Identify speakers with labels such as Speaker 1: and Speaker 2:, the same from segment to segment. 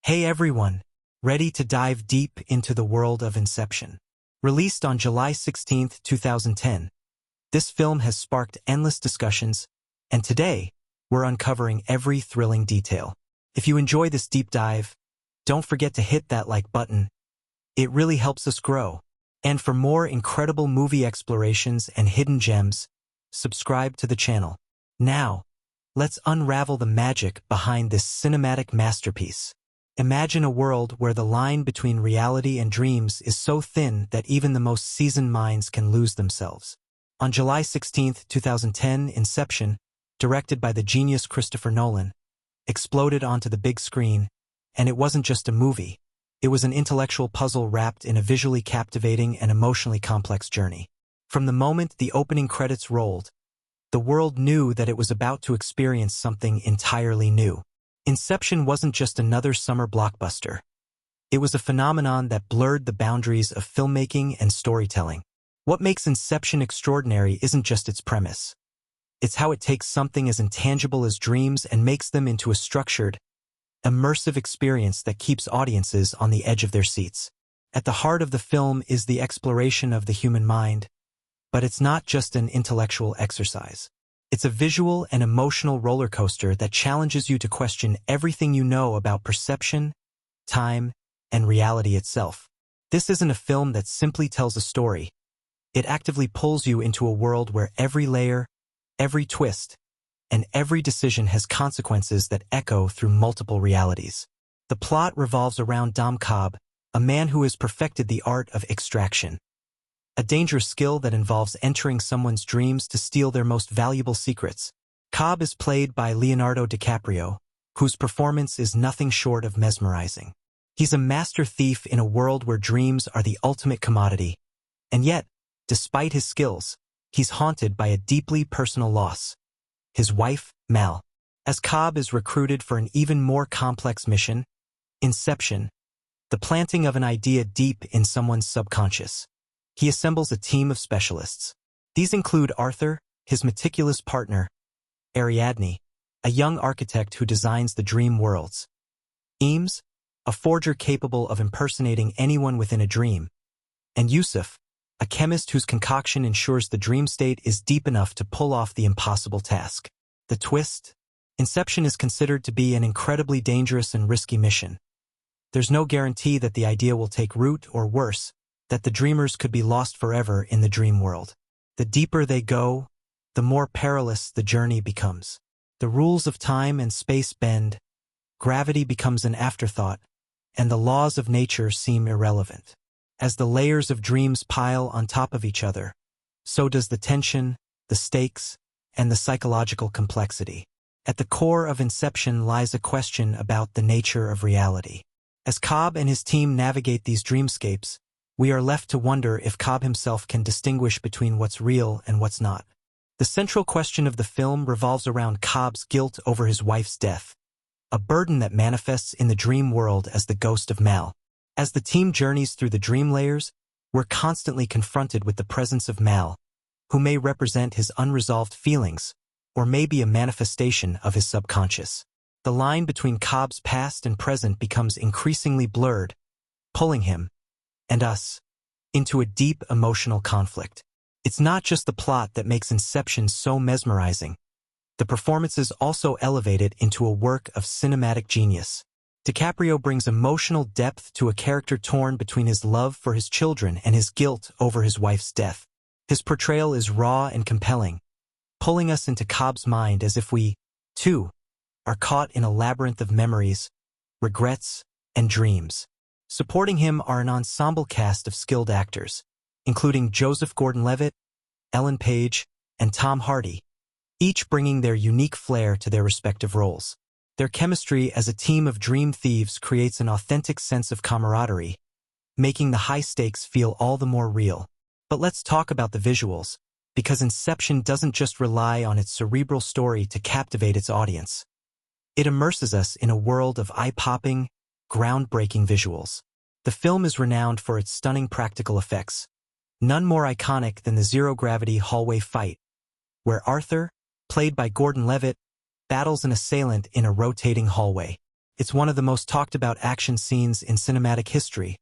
Speaker 1: Hey everyone, ready to dive deep into the world of Inception? Released on July 16, 2010, this film has sparked endless discussions, and today, we're uncovering every thrilling detail. If you enjoy this deep dive, don't forget to hit that like button. It really helps us grow. And for more incredible movie explorations and hidden gems, subscribe to the channel. Now, let's unravel the magic behind this cinematic masterpiece. Imagine a world where the line between reality and dreams is so thin that even the most seasoned minds can lose themselves. On July 16, 2010, Inception, directed by the genius Christopher Nolan, exploded onto the big screen, and it wasn't just a movie. It was an intellectual puzzle wrapped in a visually captivating and emotionally complex journey. From the moment the opening credits rolled, the world knew that it was about to experience something entirely new. Inception wasn't just another summer blockbuster. It was a phenomenon that blurred the boundaries of filmmaking and storytelling. What makes Inception extraordinary isn't just its premise. It's how it takes something as intangible as dreams and makes them into a structured, immersive experience that keeps audiences on the edge of their seats. At the heart of the film is the exploration of the human mind, but it's not just an intellectual exercise. It's a visual and emotional roller coaster that challenges you to question everything you know about perception, time, and reality itself. This isn't a film that simply tells a story. It actively pulls you into a world where every layer, every twist, and every decision has consequences that echo through multiple realities. The plot revolves around Dom Cobb, a man who has perfected the art of extraction. A dangerous skill that involves entering someone's dreams to steal their most valuable secrets. Cobb is played by Leonardo DiCaprio, whose performance is nothing short of mesmerizing. He's a master thief in a world where dreams are the ultimate commodity. And yet, despite his skills, he's haunted by a deeply personal loss: his wife, Mal. As Cobb is recruited for an even more complex mission, Inception, the planting of an idea deep in someone's subconscious, he assembles a team of specialists. These include Arthur, his meticulous partner; Ariadne, a young architect who designs the dream worlds; Eames, a forger capable of impersonating anyone within a dream; and Yusuf, a chemist whose concoction ensures the dream state is deep enough to pull off the impossible task. The twist? Inception is considered to be an incredibly dangerous and risky mission. There's no guarantee that the idea will take root, or worse, that the dreamers could be lost forever in the dream world. The deeper they go, the more perilous the journey becomes. The rules of time and space bend, gravity becomes an afterthought, and the laws of nature seem irrelevant. As the layers of dreams pile on top of each other, so does the tension, the stakes, and the psychological complexity. At the core of Inception lies a question about the nature of reality. As Cobb and his team navigate these dreamscapes, we are left to wonder if Cobb himself can distinguish between what's real and what's not. The central question of the film revolves around Cobb's guilt over his wife's death, a burden that manifests in the dream world as the ghost of Mal. As the team journeys through the dream layers, we're constantly confronted with the presence of Mal, who may represent his unresolved feelings, or may be a manifestation of his subconscious. The line between Cobb's past and present becomes increasingly blurred, pulling him, and us, into a deep emotional conflict. It's not just the plot that makes Inception so mesmerizing. The performances also elevate it into a work of cinematic genius. DiCaprio brings emotional depth to a character torn between his love for his children and his guilt over his wife's death. His portrayal is raw and compelling, pulling us into Cobb's mind as if we, too, are caught in a labyrinth of memories, regrets, and dreams. Supporting him are an ensemble cast of skilled actors, including Joseph Gordon-Levitt, Ellen Page, and Tom Hardy, each bringing their unique flair to their respective roles. Their chemistry as a team of dream thieves creates an authentic sense of camaraderie, making the high stakes feel all the more real. But let's talk about the visuals, because Inception doesn't just rely on its cerebral story to captivate its audience. It immerses us in a world of eye-popping, groundbreaking visuals. The film is renowned for its stunning practical effects, none more iconic than the zero-gravity hallway fight, where Arthur, played by Gordon-Levitt, battles an assailant in a rotating hallway. It's one of the most talked about action scenes in cinematic history,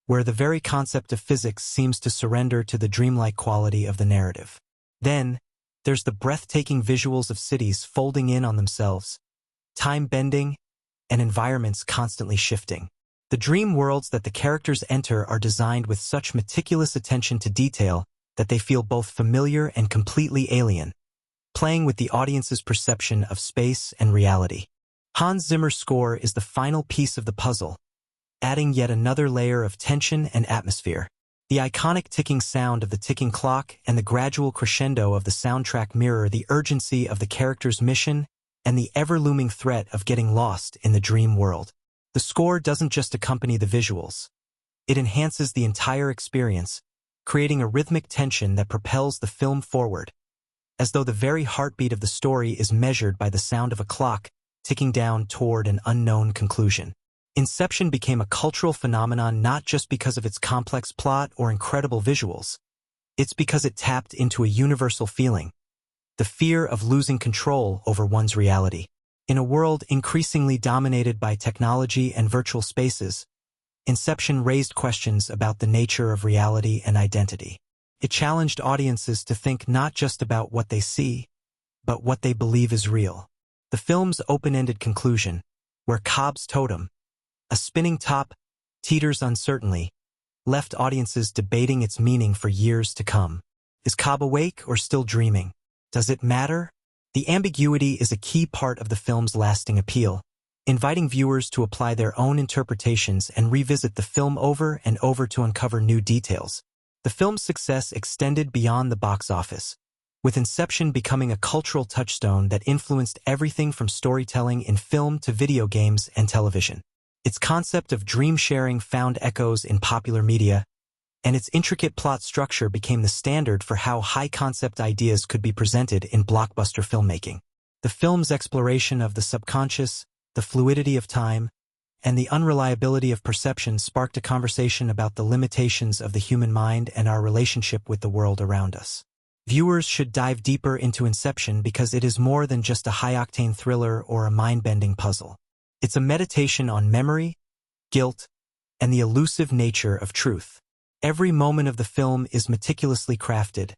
Speaker 1: where the very concept of physics seems to surrender to the dreamlike quality of the narrative. Then, there's the breathtaking visuals of cities folding in on themselves, time bending, and environments constantly shifting. The dream worlds that the characters enter are designed with such meticulous attention to detail that they feel both familiar and completely alien, playing with the audience's perception of space and reality. Hans Zimmer's score is the final piece of the puzzle, adding yet another layer of tension and atmosphere. The iconic ticking sound of the ticking clock and the gradual crescendo of the soundtrack mirror the urgency of the character's mission and the ever-looming threat of getting lost in the dream world. The score doesn't just accompany the visuals. It enhances the entire experience, creating a rhythmic tension that propels the film forward, as though the very heartbeat of the story is measured by the sound of a clock ticking down toward an unknown conclusion. Inception became a cultural phenomenon not just because of its complex plot or incredible visuals. It's because it tapped into a universal feeling, the fear of losing control over one's reality. In a world increasingly dominated by technology and virtual spaces, Inception raised questions about the nature of reality and identity. It challenged audiences to think not just about what they see, but what they believe is real. The film's open-ended conclusion, where Cobb's totem, a spinning top, teeters uncertainly, left audiences debating its meaning for years to come. Is Cobb awake or still dreaming? Does it matter? The ambiguity is a key part of the film's lasting appeal, inviting viewers to apply their own interpretations and revisit the film over and over to uncover new details. The film's success extended beyond the box office, with Inception becoming a cultural touchstone that influenced everything from storytelling in film to video games and television. Its concept of dream sharing found echoes in popular media, and its intricate plot structure became the standard for how high-concept ideas could be presented in blockbuster filmmaking. The film's exploration of the subconscious, the fluidity of time, and the unreliability of perception sparked a conversation about the limitations of the human mind and our relationship with the world around us. Viewers should dive deeper into Inception because it is more than just a high-octane thriller or a mind-bending puzzle. It's a meditation on memory, guilt, and the elusive nature of truth. Every moment of the film is meticulously crafted,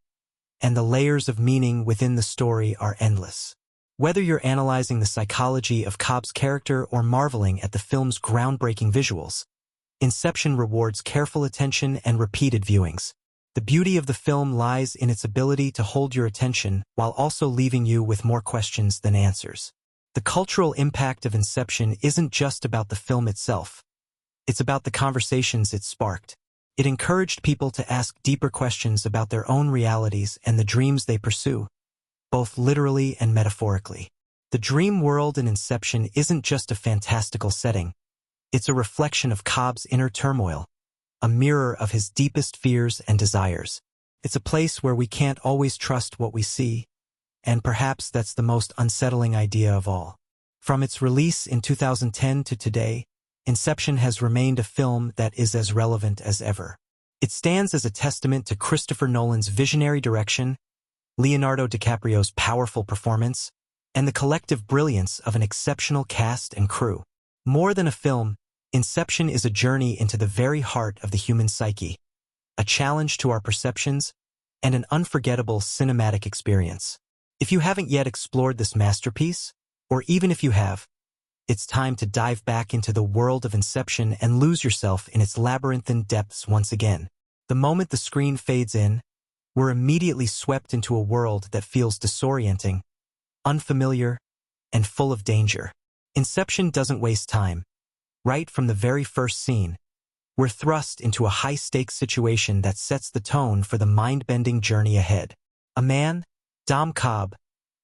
Speaker 1: and the layers of meaning within the story are endless. Whether you're analyzing the psychology of Cobb's character or marveling at the film's groundbreaking visuals, Inception rewards careful attention and repeated viewings. The beauty of the film lies in its ability to hold your attention while also leaving you with more questions than answers. The cultural impact of Inception isn't just about the film itself. It's about the conversations it sparked. It encouraged people to ask deeper questions about their own realities and the dreams they pursue, both literally and metaphorically. The dream world in Inception isn't just a fantastical setting. It's a reflection of Cobb's inner turmoil, a mirror of his deepest fears and desires. It's a place where we can't always trust what we see, and perhaps that's the most unsettling idea of all. From its release in 2010 to today, Inception has remained a film that is as relevant as ever. It stands as a testament to Christopher Nolan's visionary direction, Leonardo DiCaprio's powerful performance, and the collective brilliance of an exceptional cast and crew. More than a film, Inception is a journey into the very heart of the human psyche, a challenge to our perceptions, and an unforgettable cinematic experience. If you haven't yet explored this masterpiece, or even if you have, it's time to dive back into the world of Inception and lose yourself in its labyrinthine depths once again. The moment the screen fades in, we're immediately swept into a world that feels disorienting, unfamiliar, and full of danger. Inception doesn't waste time. Right from the very first scene, we're thrust into a high-stakes situation that sets the tone for the mind-bending journey ahead. A man, Dom Cobb,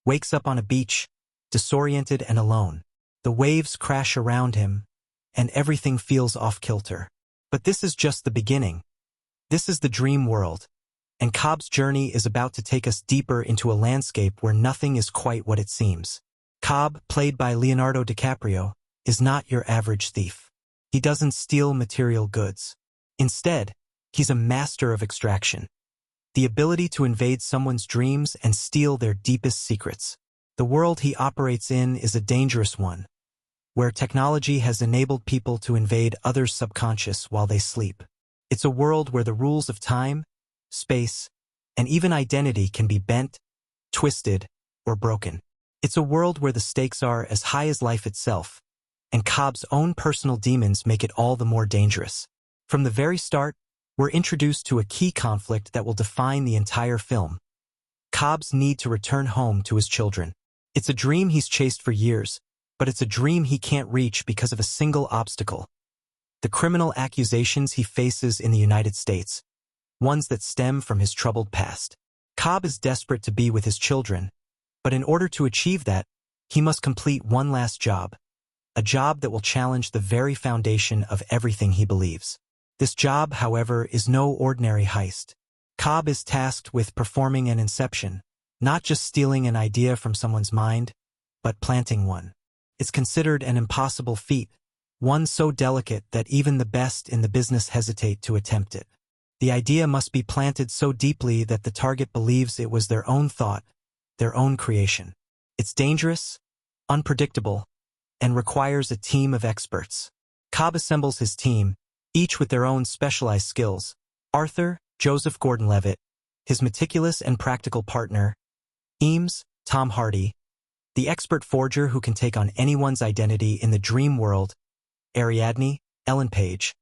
Speaker 1: wakes up on a beach, disoriented and alone. The waves crash around him, and everything feels off-kilter. But this is just the beginning. This is the dream world, and Cobb's journey is about to take us deeper into a landscape where nothing is quite what it seems. Cobb, played by Leonardo DiCaprio, is not your average thief. He doesn't steal material goods. Instead, he's a master of extraction. The ability to invade someone's dreams and steal their deepest secrets. The world he operates in is a dangerous one, where technology has enabled people to invade others' subconscious while they sleep. It's a world where the rules of time, space, and even identity can be bent, twisted, or broken. It's a world where the stakes are as high as life itself, and Cobb's own personal demons make it all the more dangerous. From the very start, we're introduced to a key conflict that will define the entire film: Cobb's need to return home to his children. It's a dream he's chased for years, but it's a dream he can't reach because of a single obstacle: the criminal accusations he faces in the United States, ones that stem from his troubled past. Cobb is desperate to be with his children, but in order to achieve that, he must complete one last job, a job that will challenge the very foundation of everything he believes. This job, however, is no ordinary heist. Cobb is tasked with performing an inception, not just stealing an idea from someone's mind, but planting one. It's considered an impossible feat, one so delicate that even the best in the business hesitate to attempt it. The idea must be planted so deeply that the target believes it was their own thought, their own creation. It's dangerous, unpredictable, and requires a team of experts. Cobb assembles his team, each with their own specialized skills. Arthur, Joseph Gordon-Levitt; his meticulous and practical partner, Eames, Tom Hardy; the expert forger who can take on anyone's identity in the dream world, Ariadne, Ellen Page;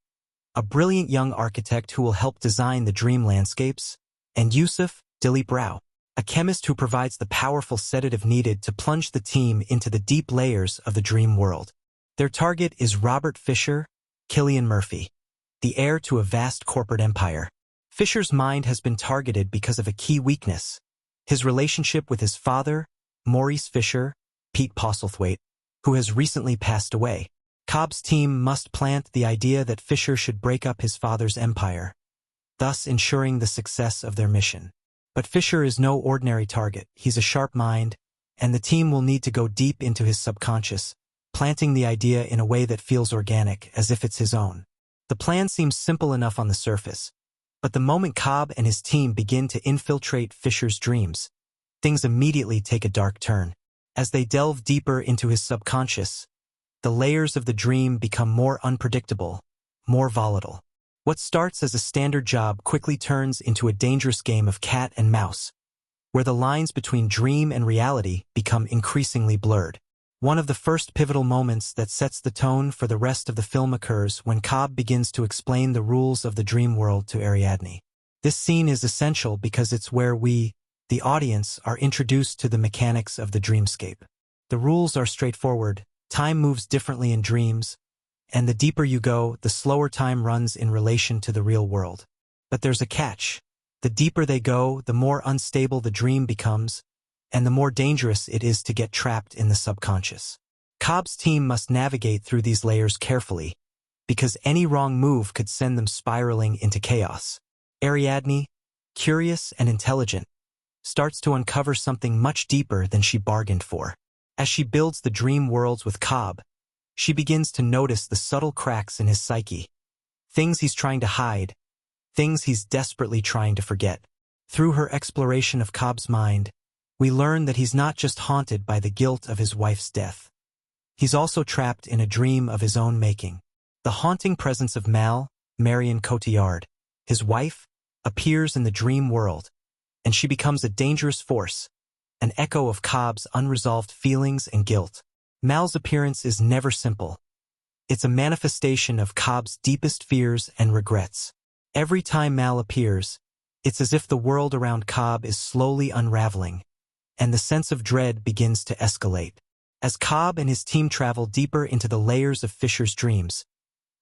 Speaker 1: a brilliant young architect who will help design the dream landscapes, and Yusuf, Dilip Rao, a chemist who provides the powerful sedative needed to plunge the team into the deep layers of the dream world. Their target is Robert Fisher, Cillian Murphy, the heir to a vast corporate empire. Fisher's mind has been targeted because of a key weakness: his relationship with his father, Maurice Fisher, Pete Postlethwaite, who has recently passed away. Cobb's team must plant the idea that Fisher should break up his father's empire, thus ensuring the success of their mission. But Fisher is no ordinary target. He's a sharp mind, and the team will need to go deep into his subconscious, planting the idea in a way that feels organic, as if it's his own. The plan seems simple enough on the surface, but the moment Cobb and his team begin to infiltrate Fisher's dreams, things immediately take a dark turn. As they delve deeper into his subconscious, the layers of the dream become more unpredictable, more volatile. What starts as a standard job quickly turns into a dangerous game of cat and mouse, where the lines between dream and reality become increasingly blurred. One of the first pivotal moments that sets the tone for the rest of the film occurs when Cobb begins to explain the rules of the dream world to Ariadne. This scene is essential because it's where we, the audience, are introduced to the mechanics of the dreamscape. The rules are straightforward. Time moves differently in dreams, and the deeper you go, the slower time runs in relation to the real world. But there's a catch. The deeper they go, the more unstable the dream becomes, and the more dangerous it is to get trapped in the subconscious. Cobb's team must navigate through these layers carefully, because any wrong move could send them spiraling into chaos. Ariadne, curious and intelligent, starts to uncover something much deeper than she bargained for. As she builds the dream worlds with Cobb, she begins to notice the subtle cracks in his psyche, things he's trying to hide, things he's desperately trying to forget. Through her exploration of Cobb's mind, we learn that he's not just haunted by the guilt of his wife's death. He's also trapped in a dream of his own making. The haunting presence of Marion Cotillard, his wife, appears in the dream world, and she becomes a dangerous force, an echo of Cobb's unresolved feelings and guilt. Mal's appearance is never simple. It's a manifestation of Cobb's deepest fears and regrets. Every time Mal appears, it's as if the world around Cobb is slowly unraveling, and the sense of dread begins to escalate. As Cobb and his team travel deeper into the layers of Fisher's dreams,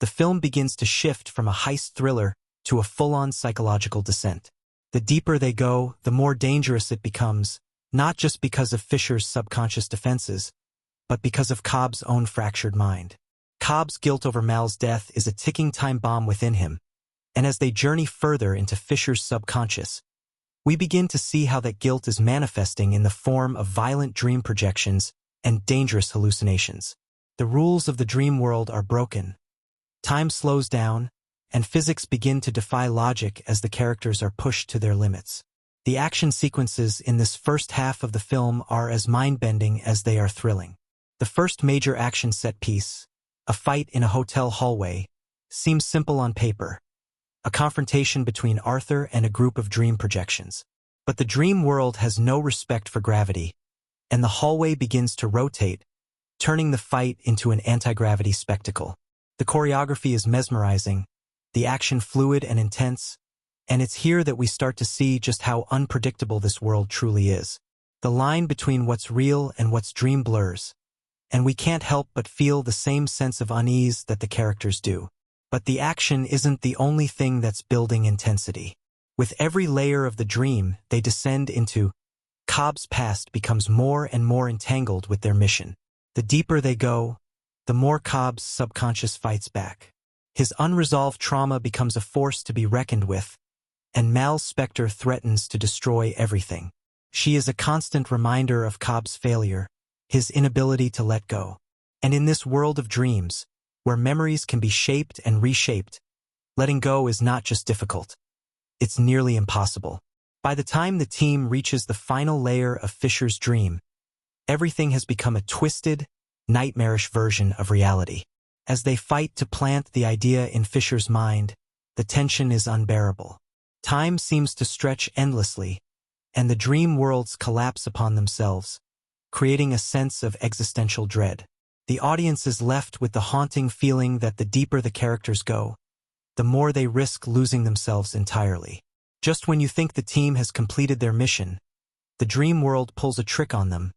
Speaker 1: the film begins to shift from a heist thriller to a full-on psychological descent. The deeper they go, the more dangerous it becomes, not just because of Fisher's subconscious defenses, but because of Cobb's own fractured mind. Cobb's guilt over Mal's death is a ticking time bomb within him, and as they journey further into Fisher's subconscious, we begin to see how that guilt is manifesting in the form of violent dream projections and dangerous hallucinations. The rules of the dream world are broken. Time slows down, and physics begin to defy logic as the characters are pushed to their limits. The action sequences in this first half of the film are as mind-bending as they are thrilling. The first major action set piece, a fight in a hotel hallway, seems simple on paper, a confrontation between Arthur and a group of dream projections. But the dream world has no respect for gravity, and the hallway begins to rotate, turning the fight into an anti-gravity spectacle. The choreography is mesmerizing, the action fluid and intense, and it's here that we start to see just how unpredictable this world truly is. The line between what's real and what's dream blurs, and we can't help but feel the same sense of unease that the characters do. But the action isn't the only thing that's building intensity. With every layer of the dream they descend into, Cobb's past becomes more and more entangled with their mission. The deeper they go, the more Cobb's subconscious fights back. His unresolved trauma becomes a force to be reckoned with, and Mal's specter threatens to destroy everything. She is a constant reminder of Cobb's failure, his inability to let go. And in this world of dreams, where memories can be shaped and reshaped, letting go is not just difficult, it's nearly impossible. By the time the team reaches the final layer of Fisher's dream, everything has become a twisted, nightmarish version of reality. As they fight to plant the idea in Fisher's mind, the tension is unbearable. Time seems to stretch endlessly, and the dream worlds collapse upon themselves, creating a sense of existential dread. The audience is left with the haunting feeling that the deeper the characters go, the more they risk losing themselves entirely. Just when you think the team has completed their mission, the dream world pulls a trick on them,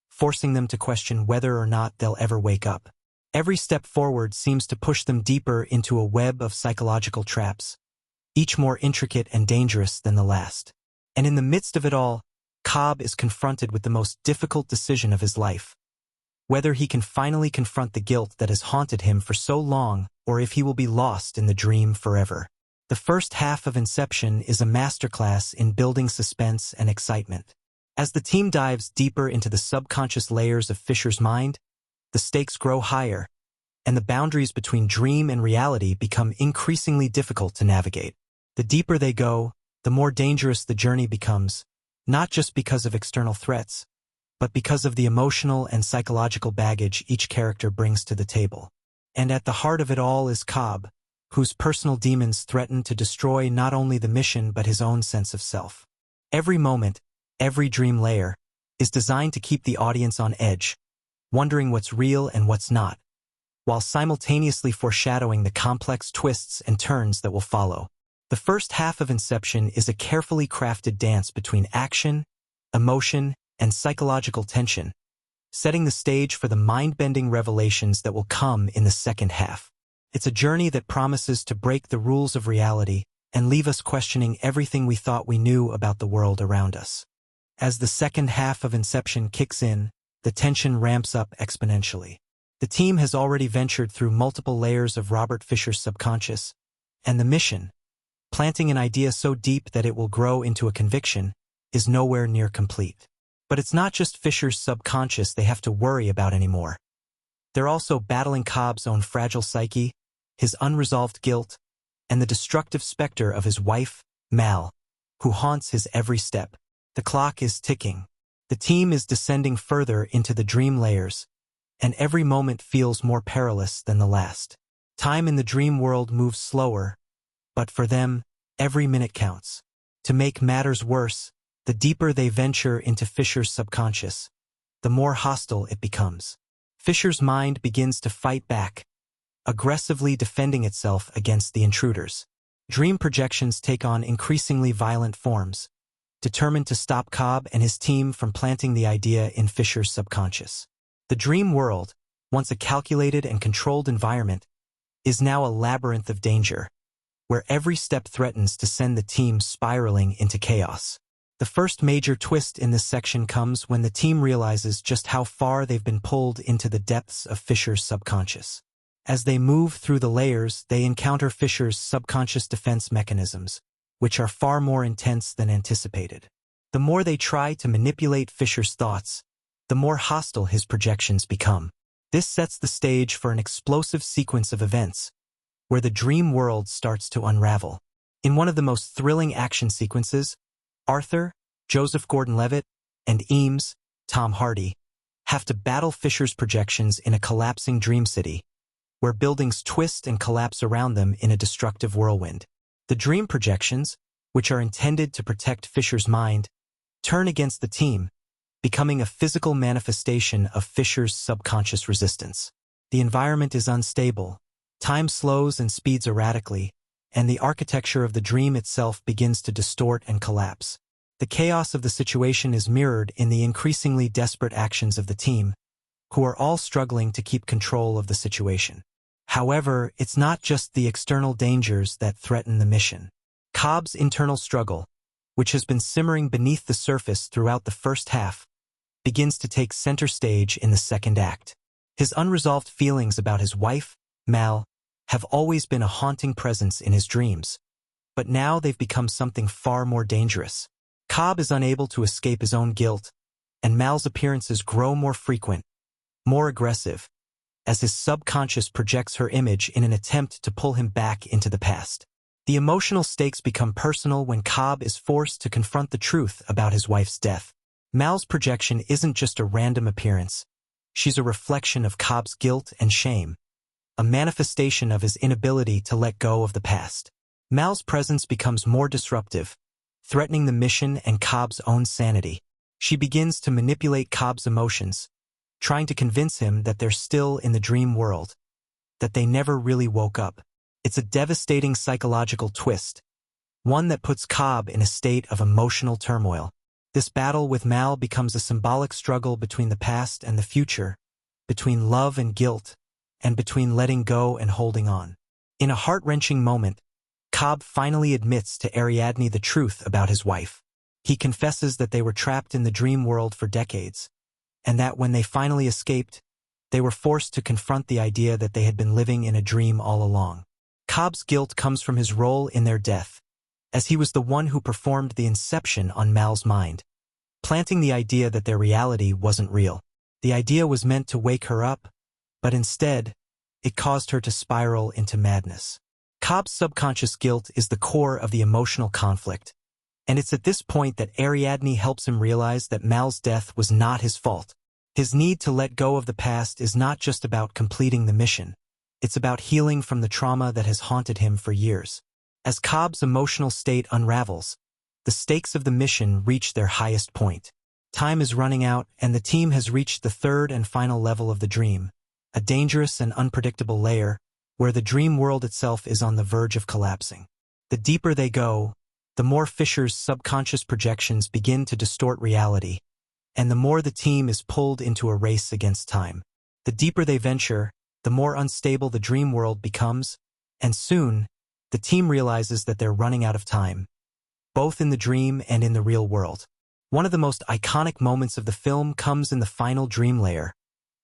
Speaker 1: forcing them to question whether or not they'll ever wake up. Every step forward seems to push them deeper into a web of psychological traps, each more intricate and dangerous than the last. And in the midst of it all, Cobb is confronted with the most difficult decision of his life. Whether he can finally confront the guilt that has haunted him for so long, or if he will be lost in the dream forever. The first half of Inception is a masterclass in building suspense and excitement. As the team dives deeper into the subconscious layers of Fisher's mind, the stakes grow higher, and the boundaries between dream and reality become increasingly difficult to navigate. The deeper they go, the more dangerous the journey becomes, not just because of external threats, but because of the emotional and psychological baggage each character brings to the table. And at the heart of it all is Cobb, whose personal demons threaten to destroy not only the mission but his own sense of self. Every moment, every dream layer, is designed to keep the audience on edge, wondering what's real and what's not, while simultaneously foreshadowing the complex twists and turns that will follow. The first half of Inception is a carefully crafted dance between action, emotion, and psychological tension, setting the stage for the mind-bending revelations that will come in the second half. It's a journey that promises to break the rules of reality and leave us questioning everything we thought we knew about the world around us. As the second half of Inception kicks in, the tension ramps up exponentially. The team has already ventured through multiple layers of Robert Fisher's subconscious, and the mission, planting an idea so deep that it will grow into a conviction, is nowhere near complete. But it's not just Fisher's subconscious they have to worry about anymore. They're also battling Cobb's own fragile psyche, his unresolved guilt, and the destructive specter of his wife, Mal, who haunts his every step. The clock is ticking. The team is descending further into the dream layers, and every moment feels more perilous than the last. Time in the dream world moves slower, but for them, every minute counts. To make matters worse, the deeper they venture into Fisher's subconscious, the more hostile it becomes. Fisher's mind begins to fight back, aggressively defending itself against the intruders. Dream projections take on increasingly violent forms, determined to stop Cobb and his team from planting the idea in Fisher's subconscious. The dream world, once a calculated and controlled environment, is now a labyrinth of danger, where every step threatens to send the team spiraling into chaos. The first major twist in this section comes when the team realizes just how far they've been pulled into the depths of Fisher's subconscious. As they move through the layers, they encounter Fisher's subconscious defense mechanisms, which are far more intense than anticipated. The more they try to manipulate Fisher's thoughts, the more hostile his projections become. This sets the stage for an explosive sequence of events, where the dream world starts to unravel. In one of the most thrilling action sequences, Arthur, Joseph Gordon-Levitt, and Eames, Tom Hardy, have to battle Fisher's projections in a collapsing dream city, where buildings twist and collapse around them in a destructive whirlwind. The dream projections, which are intended to protect Fisher's mind, turn against the team, becoming a physical manifestation of Fisher's subconscious resistance. The environment is unstable, time slows and speeds erratically, and the architecture of the dream itself begins to distort and collapse. The chaos of the situation is mirrored in the increasingly desperate actions of the team, who are all struggling to keep control of the situation. However, it's not just the external dangers that threaten the mission. Cobb's internal struggle, which has been simmering beneath the surface throughout the first half, begins to take center stage in the second act. His unresolved feelings about his wife, Mal, have always been a haunting presence in his dreams, but now they've become something far more dangerous. Cobb is unable to escape his own guilt, and Mal's appearances grow more frequent, more aggressive, as his subconscious projects her image in an attempt to pull him back into the past. The emotional stakes become personal when Cobb is forced to confront the truth about his wife's death. Mal's projection isn't just a random appearance. She's a reflection of Cobb's guilt and shame, a manifestation of his inability to let go of the past. Mal's presence becomes more disruptive, threatening the mission and Cobb's own sanity. She begins to manipulate Cobb's emotions, trying to convince him that they're still in the dream world, that they never really woke up. It's a devastating psychological twist, one that puts Cobb in a state of emotional turmoil. This battle with Mal becomes a symbolic struggle between the past and the future, between love and guilt, and between letting go and holding on. In a heart-wrenching moment, Cobb finally admits to Ariadne the truth about his wife. He confesses that they were trapped in the dream world for decades, and that when they finally escaped, they were forced to confront the idea that they had been living in a dream all along. Cobb's guilt comes from his role in their death, as he was the one who performed the inception on Mal's mind, planting the idea that their reality wasn't real. The idea was meant to wake her up, but instead, it caused her to spiral into madness. Cobb's subconscious guilt is the core of the emotional conflict, and it's at this point that Ariadne helps him realize that Mal's death was not his fault. His need to let go of the past is not just about completing the mission. It's about healing from the trauma that has haunted him for years. As Cobb's emotional state unravels, the stakes of the mission reach their highest point. Time is running out, and the team has reached the third and final level of the dream, a dangerous and unpredictable layer where the dream world itself is on the verge of collapsing. The deeper they go, the more Fisher's subconscious projections begin to distort reality, and the more the team is pulled into a race against time. The deeper they venture, the more unstable the dream world becomes, and soon, the team realizes that they're running out of time, both in the dream and in the real world. One of the most iconic moments of the film comes in the final dream layer,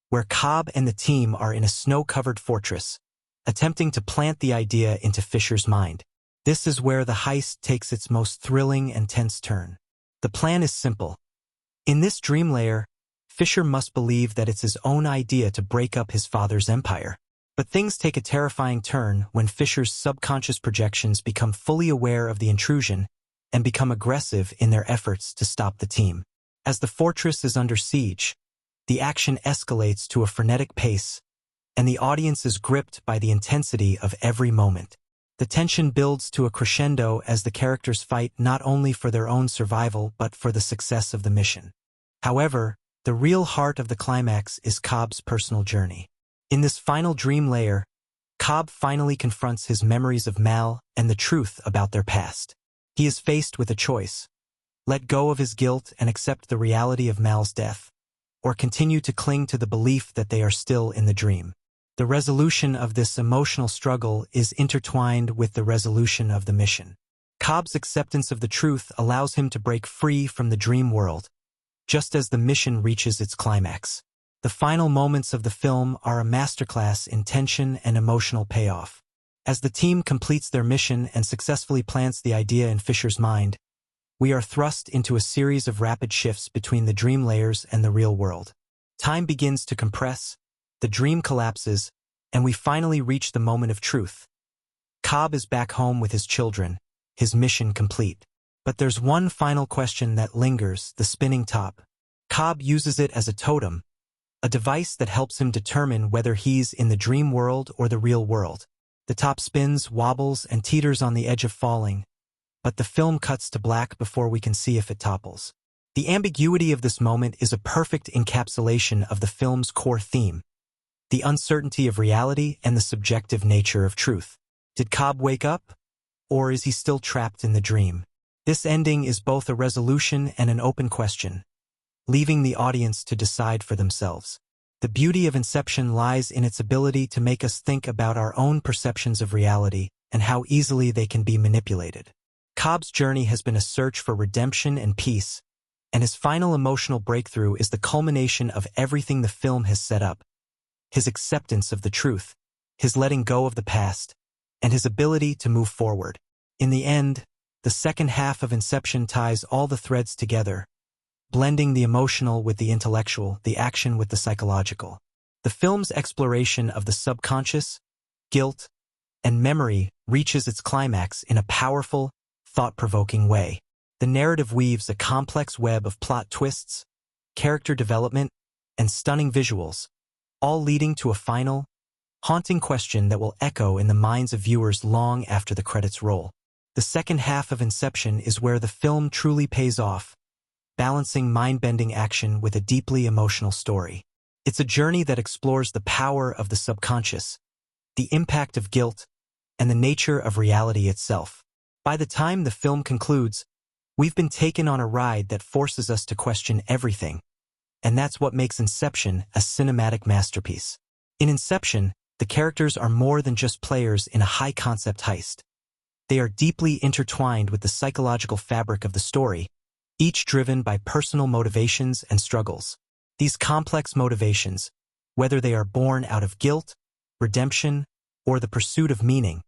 Speaker 1: where Cobb and the team are in a snow-covered fortress, attempting to plant the idea into Fisher's mind. This is where the heist takes its most thrilling and tense turn. The plan is simple. In this dream layer, Fisher must believe that it's his own idea to break up his father's empire. But things take a terrifying turn when Fisher's subconscious projections become fully aware of the intrusion and become aggressive in their efforts to stop the team. As the fortress is under siege, the action escalates to a frenetic pace, and the audience is gripped by the intensity of every moment. The tension builds to a crescendo as the characters fight not only for their own survival but for the success of the mission. However, the real heart of the climax is Cobb's personal journey. In this final dream layer, Cobb finally confronts his memories of Mal and the truth about their past. He is faced with a choice: let go of his guilt and accept the reality of Mal's death, or continue to cling to the belief that they are still in the dream. The resolution of this emotional struggle is intertwined with the resolution of the mission. Cobb's acceptance of the truth allows him to break free from the dream world, just as the mission reaches its climax. The final moments of the film are a masterclass in tension and emotional payoff. As the team completes their mission and successfully plants the idea in Fisher's mind, we are thrust into a series of rapid shifts between the dream layers and the real world. Time begins to compress, the dream collapses, and we finally reach the moment of truth. Cobb is back home with his children, his mission complete. But there's one final question that lingers: the spinning top. Cobb uses it as a totem, a device that helps him determine whether he's in the dream world or the real world. The top spins, wobbles, and teeters on the edge of falling, but the film cuts to black before we can see if it topples. The ambiguity of this moment is a perfect encapsulation of the film's core theme, the uncertainty of reality and the subjective nature of truth. Did Cobb wake up, or is he still trapped in the dream? This ending is both a resolution and an open question, leaving the audience to decide for themselves. The beauty of Inception lies in its ability to make us think about our own perceptions of reality and how easily they can be manipulated. Cobb's journey has been a search for redemption and peace, and his final emotional breakthrough is the culmination of everything the film has set up: his acceptance of the truth, his letting go of the past, and his ability to move forward. In the end, the second half of Inception ties all the threads together, blending the emotional with the intellectual, the action with the psychological. The film's exploration of the subconscious, guilt, and memory reaches its climax in a powerful, thought-provoking way. The narrative weaves a complex web of plot twists, character development, and stunning visuals, all leading to a final, haunting question that will echo in the minds of viewers long after the credits roll. The second half of Inception is where the film truly pays off, balancing mind-bending action with a deeply emotional story. It's a journey that explores the power of the subconscious, the impact of guilt, and the nature of reality itself. By the time the film concludes, we've been taken on a ride that forces us to question everything, and that's what makes Inception a cinematic masterpiece. In Inception, the characters are more than just players in a high-concept heist. They are deeply intertwined with the psychological fabric of the story, each driven by personal motivations and struggles. These complex motivations, whether they are born out of guilt, redemption, or the pursuit of meaning,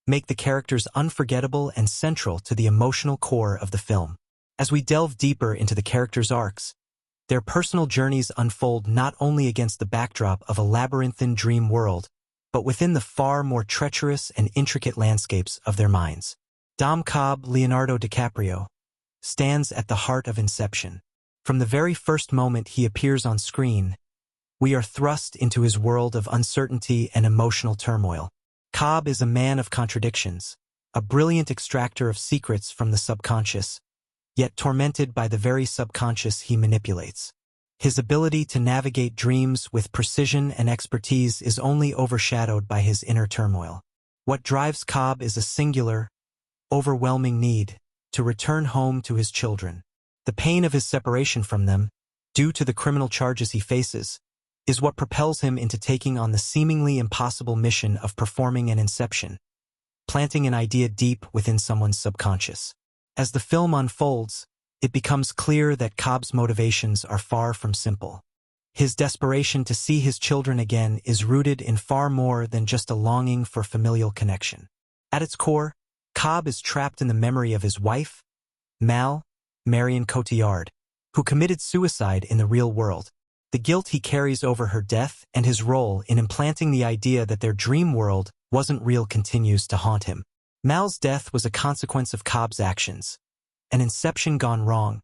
Speaker 1: make the characters unforgettable and central to the emotional core of the film. As we delve deeper into the characters' arcs, their personal journeys unfold not only against the backdrop of a labyrinthine dream world, but within the far more treacherous and intricate landscapes of their minds. Dom Cobb, Leonardo DiCaprio, stands at the heart of Inception. From the very first moment he appears on screen, we are thrust into his world of uncertainty and emotional turmoil. Cobb is a man of contradictions, a brilliant extractor of secrets from the subconscious, yet tormented by the very subconscious he manipulates. His ability to navigate dreams with precision and expertise is only overshadowed by his inner turmoil. What drives Cobb is a singular, overwhelming need to return home to his children. The pain of his separation from them, due to the criminal charges he faces, is what propels him into taking on the seemingly impossible mission of performing an inception, planting an idea deep within someone's subconscious. As the film unfolds, it becomes clear that Cobb's motivations are far from simple. His desperation to see his children again is rooted in far more than just a longing for familial connection. At its core, Cobb is trapped in the memory of his wife, Marion Cotillard, who committed suicide in the real world. The guilt he carries over her death and his role in implanting the idea that their dream world wasn't real continues to haunt him. Mal's death was a consequence of Cobb's actions, an inception gone wrong,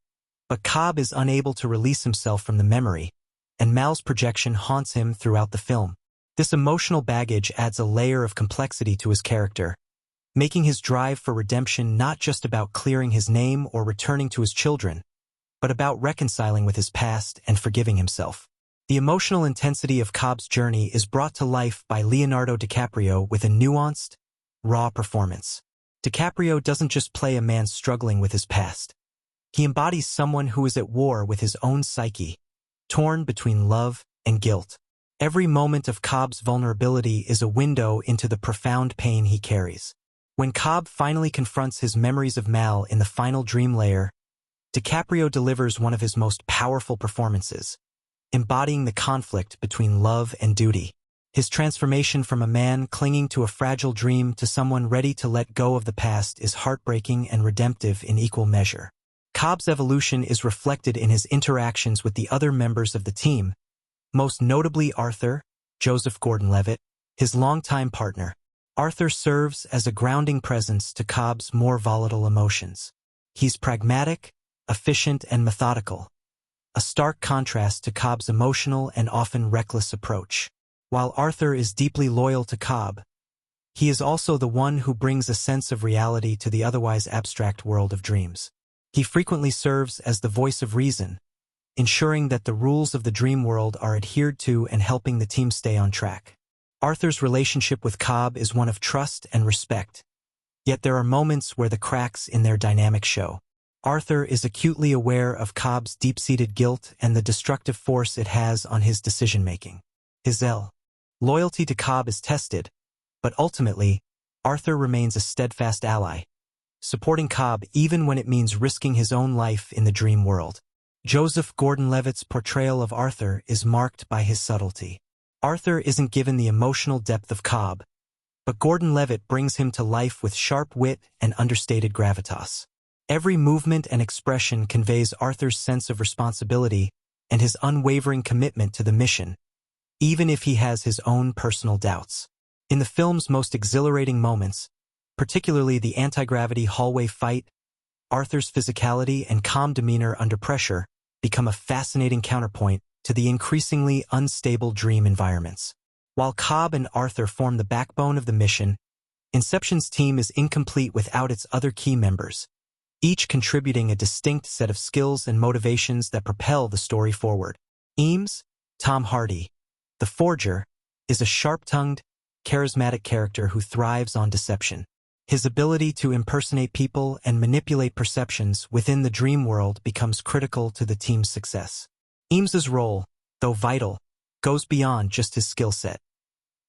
Speaker 1: but Cobb is unable to release himself from the memory, and Mal's projection haunts him throughout the film. This emotional baggage adds a layer of complexity to his character, making his drive for redemption not just about clearing his name or returning to his children, but about reconciling with his past and forgiving himself. The emotional intensity of Cobb's journey is brought to life by Leonardo DiCaprio with a nuanced, raw performance. DiCaprio doesn't just play a man struggling with his past. He embodies someone who is at war with his own psyche, torn between love and guilt. Every moment of Cobb's vulnerability is a window into the profound pain he carries. When Cobb finally confronts his memories of Mal in the final dream layer, DiCaprio delivers one of his most powerful performances, embodying the conflict between love and duty. His transformation from a man clinging to a fragile dream to someone ready to let go of the past is heartbreaking and redemptive in equal measure. Cobb's evolution is reflected in his interactions with the other members of the team, most notably Arthur, Joseph Gordon-Levitt, his longtime partner. Arthur serves as a grounding presence to Cobb's more volatile emotions. He's pragmatic, efficient, and methodical, a stark contrast to Cobb's emotional and often reckless approach. While Arthur is deeply loyal to Cobb, he is also the one who brings a sense of reality to the otherwise abstract world of dreams. He frequently serves as the voice of reason, ensuring that the rules of the dream world are adhered to and helping the team stay on track. Arthur's relationship with Cobb is one of trust and respect, yet there are moments where the cracks in their dynamic show. Arthur is acutely aware of Cobb's deep-seated guilt and the destructive force it has on his decision-making. His loyalty to Cobb is tested, but ultimately, Arthur remains a steadfast ally, supporting Cobb even when it means risking his own life in the dream world. Joseph Gordon-Levitt's portrayal of Arthur is marked by his subtlety. Arthur isn't given the emotional depth of Cobb, but Gordon-Levitt brings him to life with sharp wit and understated gravitas. Every movement and expression conveys Arthur's sense of responsibility and his unwavering commitment to the mission, even if he has his own personal doubts. In the film's most exhilarating moments, particularly the anti-gravity hallway fight, Arthur's physicality and calm demeanor under pressure become a fascinating counterpoint to the increasingly unstable dream environments. While Cobb and Arthur form the backbone of the mission, Inception's team is incomplete without its other key members, each contributing a distinct set of skills and motivations that propel the story forward. Eames, Tom Hardy, the Forger, is a sharp-tongued, charismatic character who thrives on deception. His ability to impersonate people and manipulate perceptions within the dream world becomes critical to the team's success. Eames's role, though vital, goes beyond just his skill set.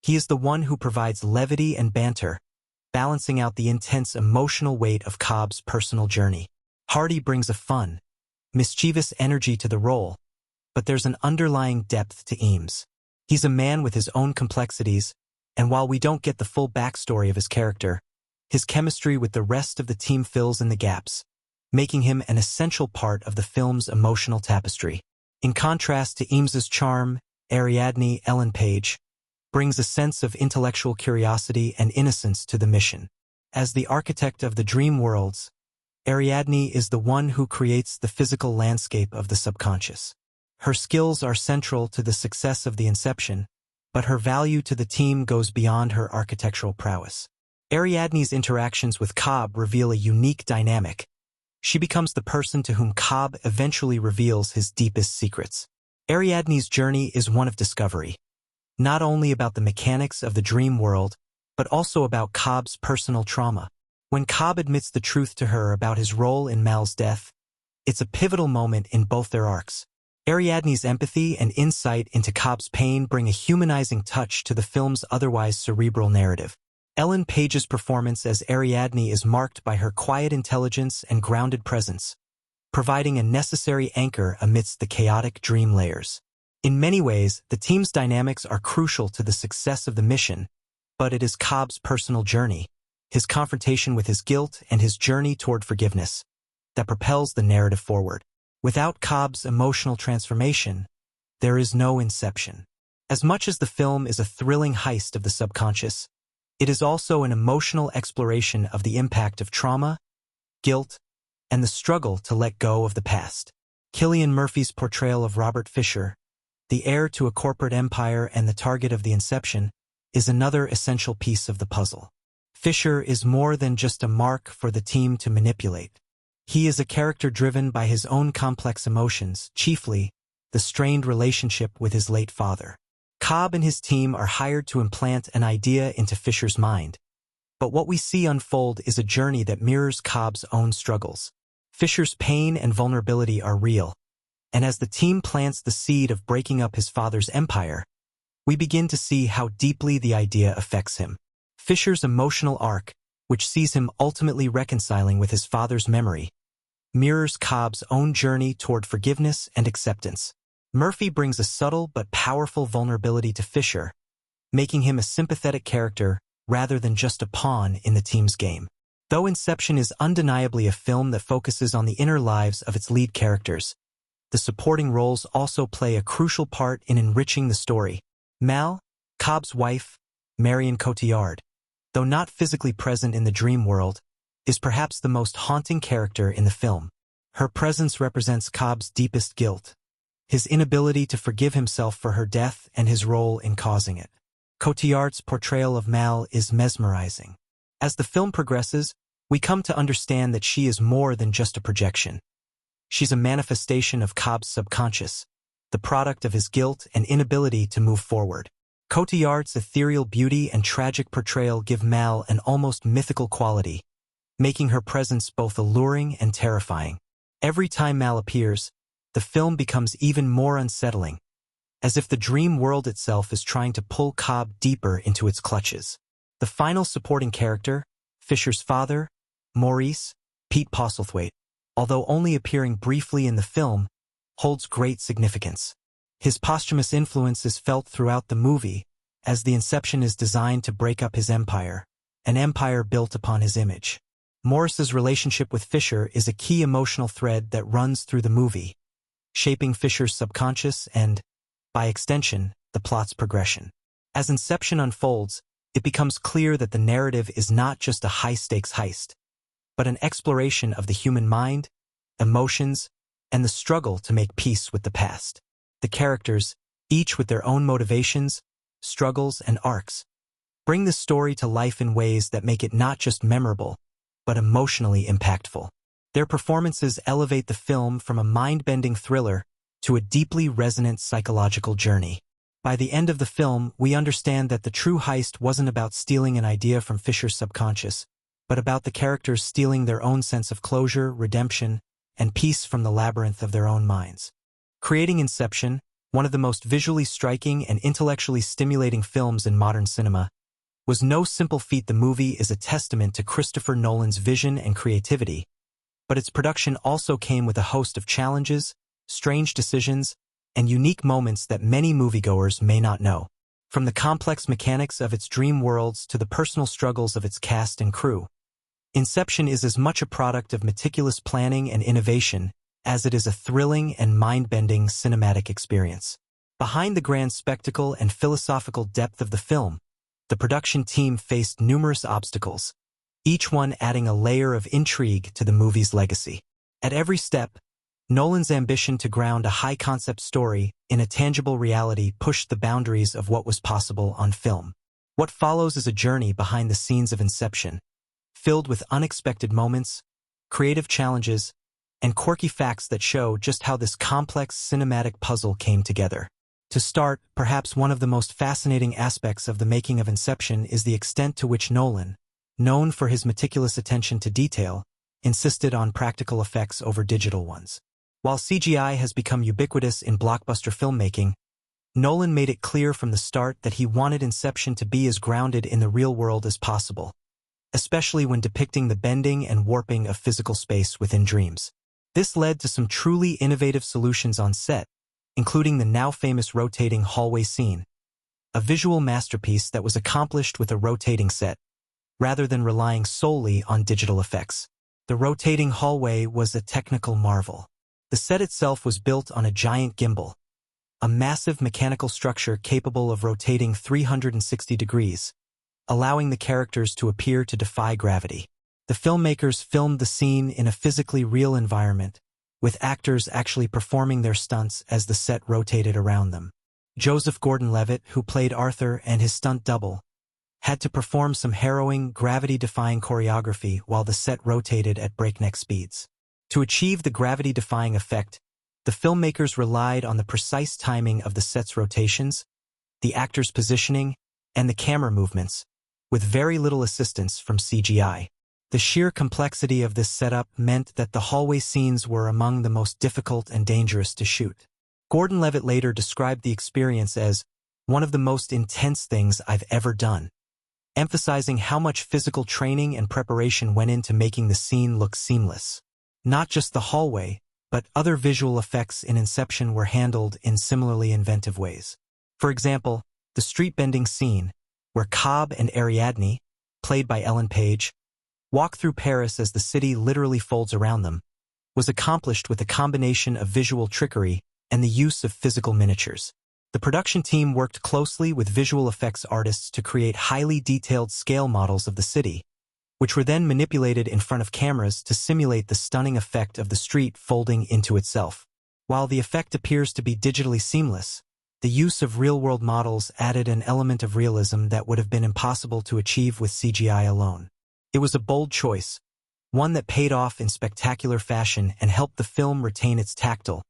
Speaker 1: He is the one who provides levity and banter, balancing out the intense emotional weight of Cobb's personal journey. Hardy brings a fun, mischievous energy to the role, but there's an underlying depth to Eames. He's a man with his own complexities, and while we don't get the full backstory of his character, his chemistry with the rest of the team fills in the gaps, making him an essential part of the film's emotional tapestry. In contrast to Eames's charm, Ariadne Ellen Page brings a sense of intellectual curiosity and innocence to the mission. As the architect of the dream worlds, Ariadne is the one who creates the physical landscape of the subconscious. Her skills are central to the success of the Inception, but her value to the team goes beyond her architectural prowess. Ariadne's interactions with Cobb reveal a unique dynamic. She becomes the person to whom Cobb eventually reveals his deepest secrets. Ariadne's journey is one of discovery, not only about the mechanics of the dream world, but also about Cobb's personal trauma. When Cobb admits the truth to her about his role in Mal's death, it's a pivotal moment in both their arcs. Ariadne's empathy and insight into Cobb's pain bring a humanizing touch to the film's otherwise cerebral narrative. Ellen Page's performance as Ariadne is marked by her quiet intelligence and grounded presence, providing a necessary anchor amidst the chaotic dream layers. In many ways, the team's dynamics are crucial to the success of the mission, but it is Cobb's personal journey, his confrontation with his guilt and his journey toward forgiveness, that propels the narrative forward. Without Cobb's emotional transformation, there is no Inception. As much as the film is a thrilling heist of the subconscious, it is also an emotional exploration of the impact of trauma, guilt, and the struggle to let go of the past. Cillian Murphy's portrayal of Robert Fisher, the heir to a corporate empire and the target of the Inception, is another essential piece of the puzzle. Fisher is more than just a mark for the team to manipulate. He is a character driven by his own complex emotions, chiefly the strained relationship with his late father. Cobb and his team are hired to implant an idea into Fisher's mind, but what we see unfold is a journey that mirrors Cobb's own struggles. Fisher's pain and vulnerability are real, and as the team plants the seed of breaking up his father's empire, we begin to see how deeply the idea affects him. Fisher's emotional arc, which sees him ultimately reconciling with his father's memory, mirrors Cobb's own journey toward forgiveness and acceptance. Murphy brings a subtle but powerful vulnerability to Fisher, making him a sympathetic character rather than just a pawn in the team's game. Though Inception is undeniably a film that focuses on the inner lives of its lead characters, the supporting roles also play a crucial part in enriching the story. Mal, Cobb's wife, Marion Cotillard, though not physically present in the dream world, is perhaps the most haunting character in the film. Her presence represents Cobb's deepest guilt, his inability to forgive himself for her death and his role in causing it. Cotillard's portrayal of Mal is mesmerizing. As the film progresses, we come to understand that she is more than just a projection. She's a manifestation of Cobb's subconscious, the product of his guilt and inability to move forward. Cotillard's ethereal beauty and tragic portrayal give Mal an almost mythical quality, making her presence both alluring and terrifying. Every time Mal appears, the film becomes even more unsettling, as if the dream world itself is trying to pull Cobb deeper into its clutches. The final supporting character, Fisher's father, Maurice, Pete Postlethwaite, although only appearing briefly in the film, holds great significance. His posthumous influence is felt throughout the movie, as the Inception is designed to break up his empire, an empire built upon his image. Maurice's relationship with Fisher is a key emotional thread that runs through the movie, shaping Fisher's subconscious and, by extension, the plot's progression. As Inception unfolds, it becomes clear that the narrative is not just a high-stakes heist, but an exploration of the human mind, emotions, and the struggle to make peace with the past. The characters, each with their own motivations, struggles, and arcs, bring the story to life in ways that make it not just memorable, but emotionally impactful. Their performances elevate the film from a mind-bending thriller to a deeply resonant psychological journey. By the end of the film, we understand that the true heist wasn't about stealing an idea from Fisher's subconscious, but about the characters stealing their own sense of closure, redemption, and peace from the labyrinth of their own minds. Creating Inception, one of the most visually striking and intellectually stimulating films in modern cinema, was no simple feat. The movie is a testament to Christopher Nolan's vision and creativity, but its production also came with a host of challenges, strange decisions, and unique moments that many moviegoers may not know. From the complex mechanics of its dream worlds to the personal struggles of its cast and crew, Inception is as much a product of meticulous planning and innovation as it is a thrilling and mind-bending cinematic experience. Behind the grand spectacle and philosophical depth of the film, the production team faced numerous obstacles, each one adding a layer of intrigue to the movie's legacy. At every step, Nolan's ambition to ground a high-concept story in a tangible reality pushed the boundaries of what was possible on film. What follows is a journey behind the scenes of Inception, filled with unexpected moments, creative challenges, and quirky facts that show just how this complex cinematic puzzle came together. To start, perhaps one of the most fascinating aspects of the making of Inception is the extent to which Nolan, known for his meticulous attention to detail, insisted on practical effects over digital ones. While CGI has become ubiquitous in blockbuster filmmaking, Nolan made it clear from the start that he wanted Inception to be as grounded in the real world as possible, especially when depicting the bending and warping of physical space within dreams. This led to some truly innovative solutions on set, including the now famous rotating hallway scene, a visual masterpiece that was accomplished with a rotating set, rather than relying solely on digital effects. The rotating hallway was a technical marvel. The set itself was built on a giant gimbal, a massive mechanical structure capable of rotating 360 degrees, allowing the characters to appear to defy gravity. The filmmakers filmed the scene in a physically real environment, with actors actually performing their stunts as the set rotated around them. Joseph Gordon-Levitt, who played Arthur, and his stunt double, had to perform some harrowing, gravity-defying choreography while the set rotated at breakneck speeds. To achieve the gravity-defying effect, the filmmakers relied on the precise timing of the set's rotations, the actors' positioning, and the camera movements, with very little assistance from CGI. The sheer complexity of this setup meant that the hallway scenes were among the most difficult and dangerous to shoot. Gordon-Levitt later described the experience as one of the most intense things I've ever done, emphasizing how much physical training and preparation went into making the scene look seamless. Not just the hallway, but other visual effects in Inception were handled in similarly inventive ways. For example, the street-bending scene, where Cobb and Ariadne, played by Ellen Page, walk through Paris as the city literally folds around them, was accomplished with a combination of visual trickery and the use of physical miniatures. The production team worked closely with visual effects artists to create highly detailed scale models of the city, which were then manipulated in front of cameras to simulate the stunning effect of the street folding into itself. While the effect appears to be digitally seamless, the use of real-world models added an element of realism that would have been impossible to achieve with CGI alone. It was a bold choice, one that paid off in spectacular fashion and helped the film retain its tactile,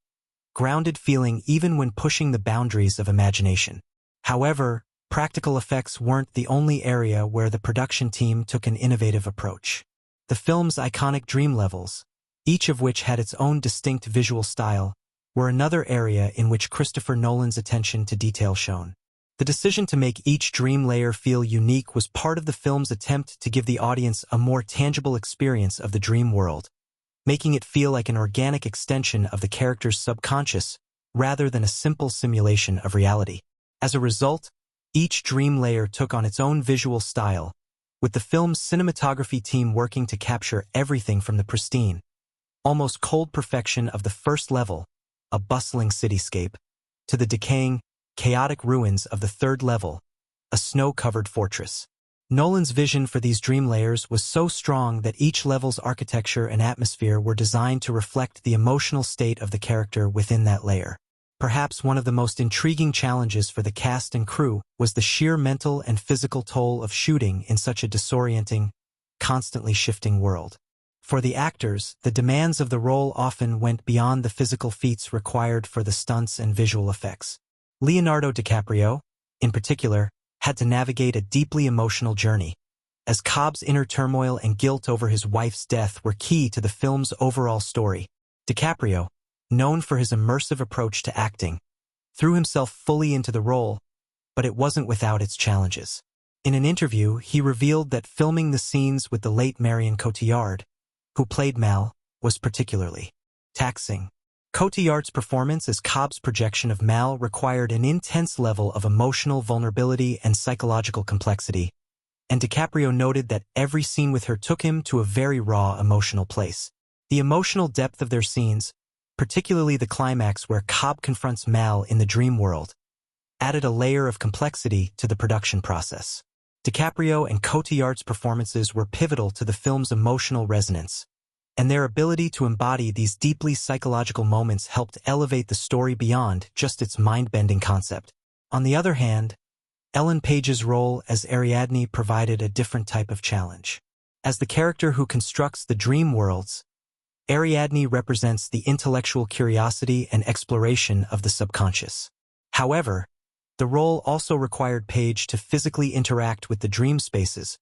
Speaker 1: grounded feeling even when pushing the boundaries of imagination. However, practical effects weren't the only area where the production team took an innovative approach. The film's iconic dream levels, each of which had its own distinct visual style, were another area in which Christopher Nolan's attention to detail shone. The decision to make each dream layer feel unique was part of the film's attempt to give the audience a more tangible experience of the dream world, making it feel like an organic extension of the character's subconscious rather than a simple simulation of reality. As a result, each dream layer took on its own visual style, with the film's cinematography team working to capture everything from the pristine, almost cold perfection of the first level, a bustling cityscape, to the decaying, chaotic ruins of the third level, a snow-covered fortress. Nolan's vision for these dream layers was so strong that each level's architecture and atmosphere were designed to reflect the emotional state of the character within that layer. Perhaps one of the most intriguing challenges for the cast and crew was the sheer mental and physical toll of shooting in such a disorienting, constantly shifting world. For the actors, the demands of the role often went beyond the physical feats required for the stunts and visual effects. Leonardo DiCaprio, in particular, had to navigate a deeply emotional journey, as Cobb's inner turmoil and guilt over his wife's death were key to the film's overall story. DiCaprio, known for his immersive approach to acting, threw himself fully into the role, but it wasn't without its challenges. In an interview, he revealed that filming the scenes with the late Marion Cotillard, who played Mal, was particularly taxing. Cotillard's performance as Cobb's projection of Mal required an intense level of emotional vulnerability and psychological complexity, and DiCaprio noted that every scene with her took him to a very raw emotional place. The emotional depth of their scenes, particularly the climax where Cobb confronts Mal in the dream world, added a layer of complexity to the production process. DiCaprio and Cotillard's performances were pivotal to the film's emotional resonance, and their ability to embody these deeply psychological moments helped elevate the story beyond just its mind-bending concept. On the other hand, Ellen Page's role as Ariadne provided a different type of challenge. As the character who constructs the dream worlds, Ariadne represents the intellectual curiosity and exploration of the subconscious. However, the role also required Page to physically interact with the dream spaces,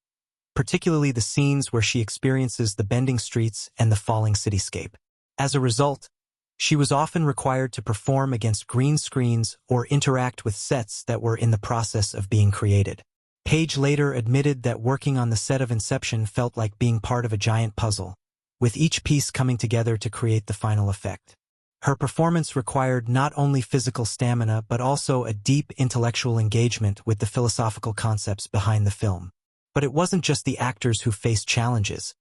Speaker 1: particularly the scenes where she experiences the bending streets and the falling cityscape. As a result, she was often required to perform against green screens or interact with sets that were in the process of being created. Page later admitted that working on the set of Inception felt like being part of a giant puzzle, with each piece coming together to create the final effect. Her performance required not only physical stamina but also a deep intellectual engagement with the philosophical concepts behind the film. But it wasn't just the actors who faced challenges.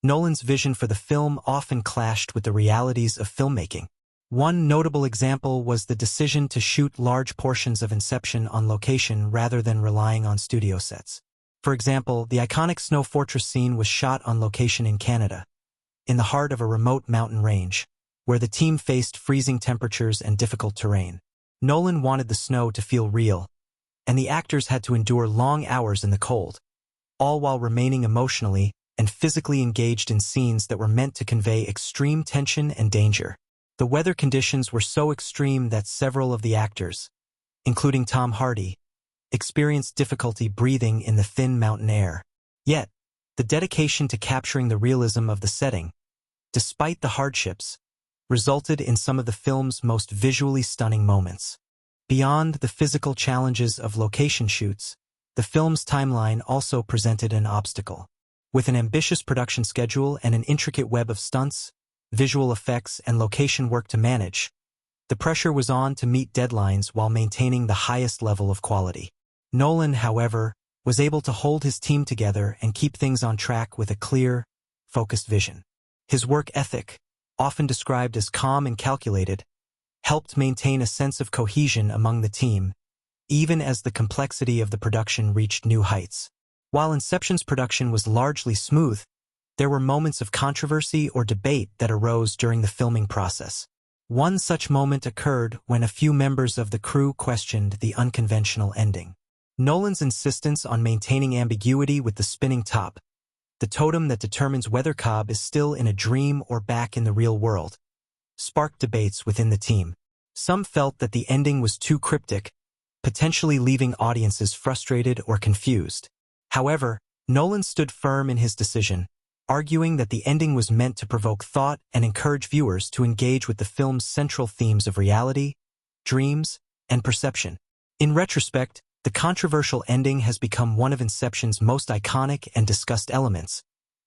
Speaker 1: Nolan's vision for the film often clashed with the realities of filmmaking. One notable example was the decision to shoot large portions of Inception on location rather than relying on studio sets. For example, the iconic Snow Fortress scene was shot on location in Canada, in the heart of a remote mountain range, where the team faced freezing temperatures and difficult terrain. Nolan wanted the snow to feel real, and the actors had to endure long hours in the cold, all while remaining emotionally and physically engaged in scenes that were meant to convey extreme tension and danger. The weather conditions were so extreme that several of the actors, including Tom Hardy, experienced difficulty breathing in the thin mountain air. Yet, the dedication to capturing the realism of the setting, despite the hardships, resulted in some of the film's most visually stunning moments. Beyond the physical challenges of location shoots, the film's timeline also presented an obstacle. With an ambitious production schedule and an intricate web of stunts, visual effects, and location work to manage, the pressure was on to meet deadlines while maintaining the highest level of quality. Nolan, however, was able to hold his team together and keep things on track with a clear, focused vision. His work ethic, often described as calm and calculated, helped maintain a sense of cohesion among the team, even as the complexity of the production reached new heights. While Inception's production was largely smooth, there were moments of controversy or debate that arose during the filming process. One such moment occurred when a few members of the crew questioned the unconventional ending. Nolan's insistence on maintaining ambiguity with the spinning top, the totem that determines whether Cobb is still in a dream or back in the real world, sparked debates within the team. Some felt that the ending was too cryptic, potentially leaving audiences frustrated or confused. However, Nolan stood firm in his decision, arguing that the ending was meant to provoke thought and encourage viewers to engage with the film's central themes of reality, dreams, and perception. In retrospect, the controversial ending has become one of Inception's most iconic and discussed elements,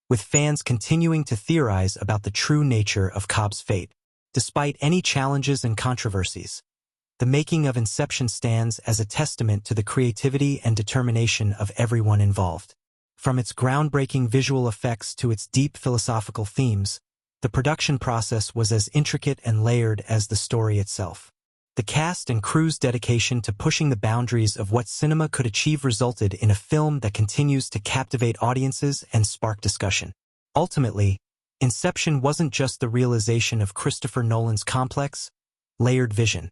Speaker 1: with fans continuing to theorize about the true nature of Cobb's fate. Despite any challenges and controversies, the making of Inception stands as a testament to the creativity and determination of everyone involved. From its groundbreaking visual effects to its deep philosophical themes, the production process was as intricate and layered as the story itself. The cast and crew's dedication to pushing the boundaries of what cinema could achieve resulted in a film that continues to captivate audiences and spark discussion. Ultimately, Inception wasn't just the realization of Christopher Nolan's complex, layered vision.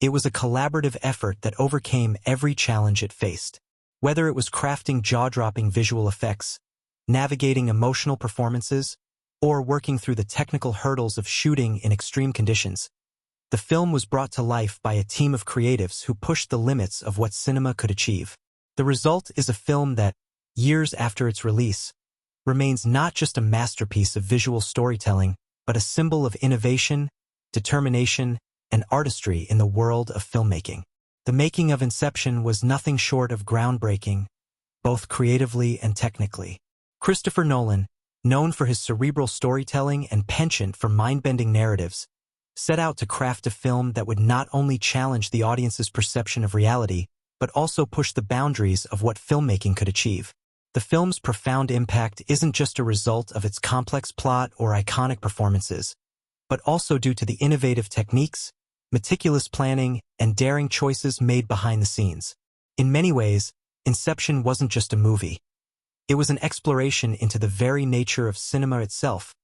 Speaker 1: It was a collaborative effort that overcame every challenge it faced. Whether it was crafting jaw-dropping visual effects, navigating emotional performances, or working through the technical hurdles of shooting in extreme conditions, the film was brought to life by a team of creatives who pushed the limits of what cinema could achieve. The result is a film that, years after its release, remains not just a masterpiece of visual storytelling, but a symbol of innovation, determination, and artistry in the world of filmmaking. The making of Inception was nothing short of groundbreaking, both creatively and technically. Christopher Nolan, known for his cerebral storytelling and penchant for mind-bending narratives, set out to craft a film that would not only challenge the audience's perception of reality, but also push the boundaries of what filmmaking could achieve. The film's profound impact isn't just a result of its complex plot or iconic performances, but also due to the innovative techniques, meticulous planning, and daring choices made behind the scenes. In many ways, Inception wasn't just a movie. It was an exploration into the very nature of cinema itself,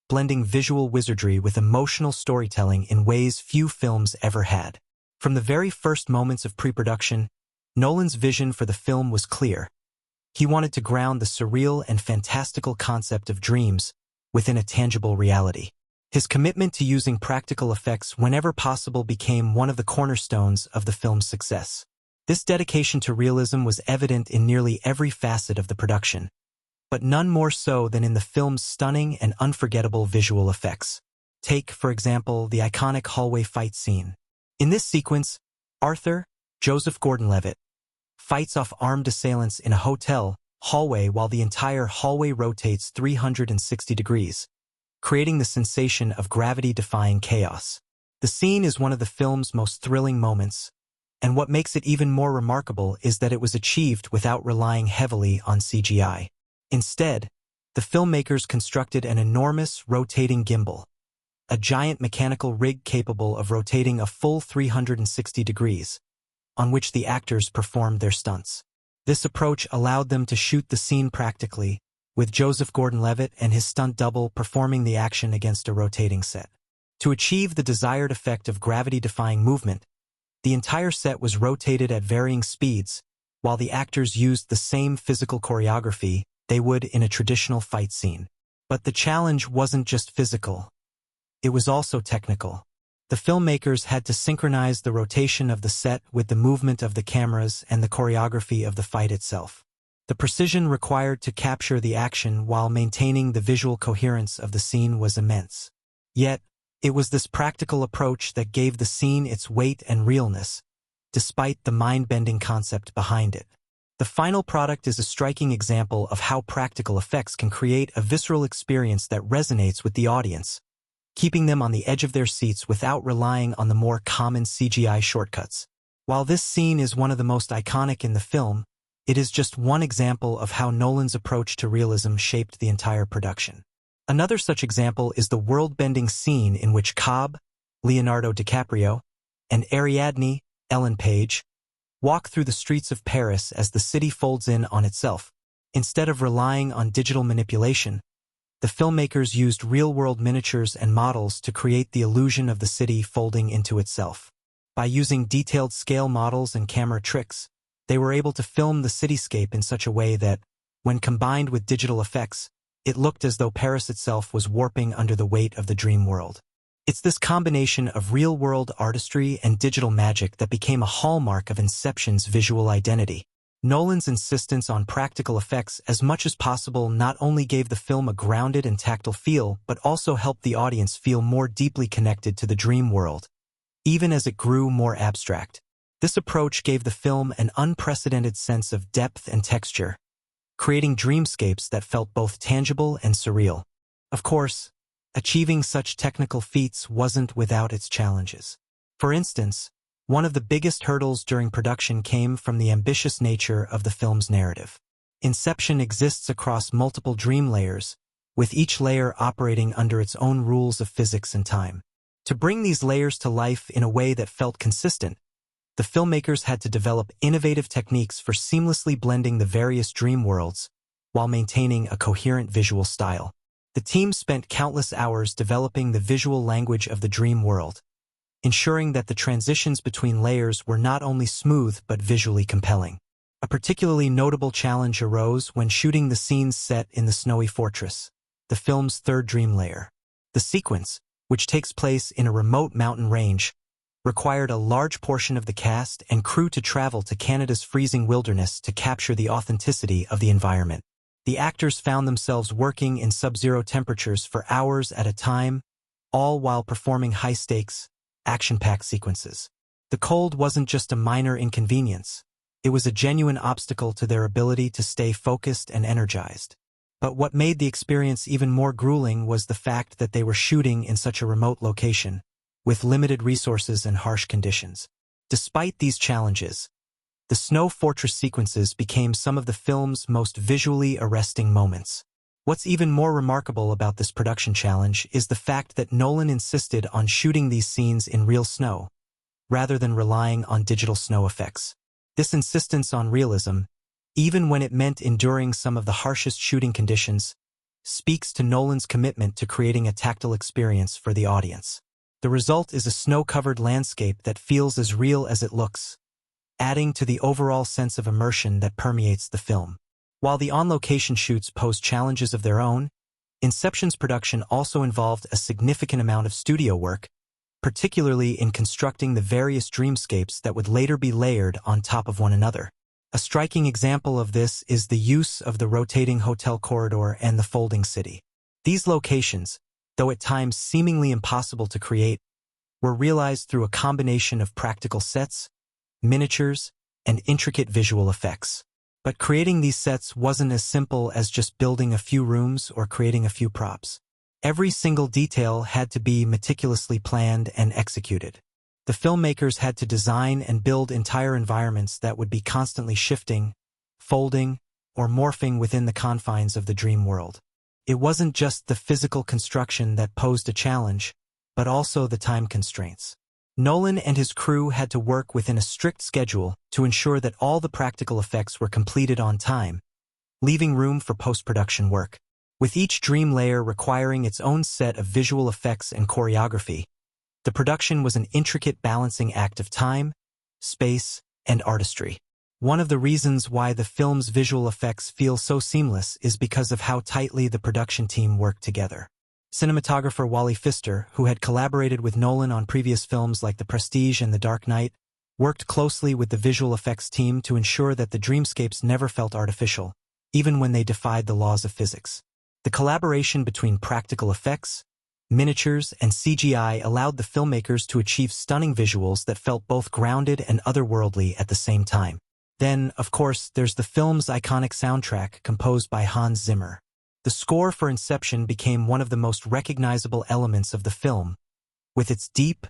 Speaker 1: blending visual wizardry with emotional storytelling in ways few films ever had. From the very first moments of pre-production, Nolan's vision for the film was clear. He wanted to ground the surreal and fantastical concept of dreams within a tangible reality. His commitment to using practical effects whenever possible became one of the cornerstones of the film's success. This dedication to realism was evident in nearly every facet of the production, but none more so than in the film's stunning and unforgettable visual effects. Take, for example, the iconic hallway fight scene. In this sequence, Arthur, Joseph Gordon-Levitt, fights off armed assailants in a hotel hallway while the entire hallway rotates 360 degrees, creating the sensation of gravity-defying chaos. The scene is one of the film's most thrilling moments, and what makes it even more remarkable is that it was achieved without relying heavily on CGI. Instead, the filmmakers constructed an enormous rotating gimbal, a giant mechanical rig capable of rotating a full 360 degrees, on which the actors performed their stunts. This approach allowed them to shoot the scene practically, with Joseph Gordon-Levitt and his stunt double performing the action against a rotating set. To achieve the desired effect of gravity-defying movement, the entire set was rotated at varying speeds, while the actors used the same physical choreography they would in a traditional fight scene. But the challenge wasn't just physical. It was also technical. The filmmakers had to synchronize the rotation of the set with the movement of the cameras and the choreography of the fight itself. The precision required to capture the action while maintaining the visual coherence of the scene was immense. Yet, it was this practical approach that gave the scene its weight and realness, despite the mind-bending concept behind it. The final product is a striking example of how practical effects can create a visceral experience that resonates with the audience, keeping them on the edge of their seats without relying on the more common CGI shortcuts. While this scene is one of the most iconic in the film, it is just one example of how Nolan's approach to realism shaped the entire production. Another such example is the world-bending scene in which Cobb, Leonardo DiCaprio, and Ariadne, Ellen Page, walk through the streets of Paris as the city folds in on itself. Instead of relying on digital manipulation, the filmmakers used real-world miniatures and models to create the illusion of the city folding into itself. By using detailed scale models and camera tricks, they were able to film the cityscape in such a way that, when combined with digital effects, it looked as though Paris itself was warping under the weight of the dream world. It's this combination of real-world artistry and digital magic that became a hallmark of Inception's visual identity. Nolan's insistence on practical effects as much as possible not only gave the film a grounded and tactile feel, but also helped the audience feel more deeply connected to the dream world, even as it grew more abstract. This approach gave the film an unprecedented sense of depth and texture, creating dreamscapes that felt both tangible and surreal. Of course, achieving such technical feats wasn't without its challenges. For instance, one of the biggest hurdles during production came from the ambitious nature of the film's narrative. Inception exists across multiple dream layers, with each layer operating under its own rules of physics and time. To bring these layers to life in a way that felt consistent, the filmmakers had to develop innovative techniques for seamlessly blending the various dream worlds while maintaining a coherent visual style. The team spent countless hours developing the visual language of the dream world, ensuring that the transitions between layers were not only smooth but visually compelling. A particularly notable challenge arose when shooting the scenes set in the snowy fortress, the film's third dream layer. The sequence, which takes place in a remote mountain range, required a large portion of the cast and crew to travel to Canada's freezing wilderness to capture the authenticity of the environment. The actors found themselves working in sub-zero temperatures for hours at a time, all while performing high-stakes, action-packed sequences. The cold wasn't just a minor inconvenience. It was a genuine obstacle to their ability to stay focused and energized. But what made the experience even more grueling was the fact that they were shooting in such a remote location, with limited resources and harsh conditions. Despite these challenges, the snow fortress sequences became some of the film's most visually arresting moments. What's even more remarkable about this production challenge is the fact that Nolan insisted on shooting these scenes in real snow, rather than relying on digital snow effects. This insistence on realism, even when it meant enduring some of the harshest shooting conditions, speaks to Nolan's commitment to creating a tactile experience for the audience. The result is a snow-covered landscape that feels as real as it looks, adding to the overall sense of immersion that permeates the film. While the on-location shoots posed challenges of their own, Inception's production also involved a significant amount of studio work, particularly in constructing the various dreamscapes that would later be layered on top of one another. A striking example of this is the use of the rotating hotel corridor and the folding city. These locations, though at times seemingly impossible to create, were realized through a combination of practical sets, miniatures, and intricate visual effects. But creating these sets wasn't as simple as just building a few rooms or creating a few props. Every single detail had to be meticulously planned and executed. The filmmakers had to design and build entire environments that would be constantly shifting, folding, or morphing within the confines of the dream world. It wasn't just the physical construction that posed a challenge, but also the time constraints. Nolan and his crew had to work within a strict schedule to ensure that all the practical effects were completed on time, leaving room for post-production work. With each dream layer requiring its own set of visual effects and choreography, the production was an intricate balancing act of time, space, and artistry. One of the reasons why the film's visual effects feel so seamless is because of how tightly the production team worked together. Cinematographer Wally Pfister, who had collaborated with Nolan on previous films like The Prestige and The Dark Knight, worked closely with the visual effects team to ensure that the dreamscapes never felt artificial, even when they defied the laws of physics. The collaboration between practical effects, miniatures, and CGI allowed the filmmakers to achieve stunning visuals that felt both grounded and otherworldly at the same time. Then, of course, there's the film's iconic soundtrack composed by Hans Zimmer. The score for Inception became one of the most recognizable elements of the film, with its deep,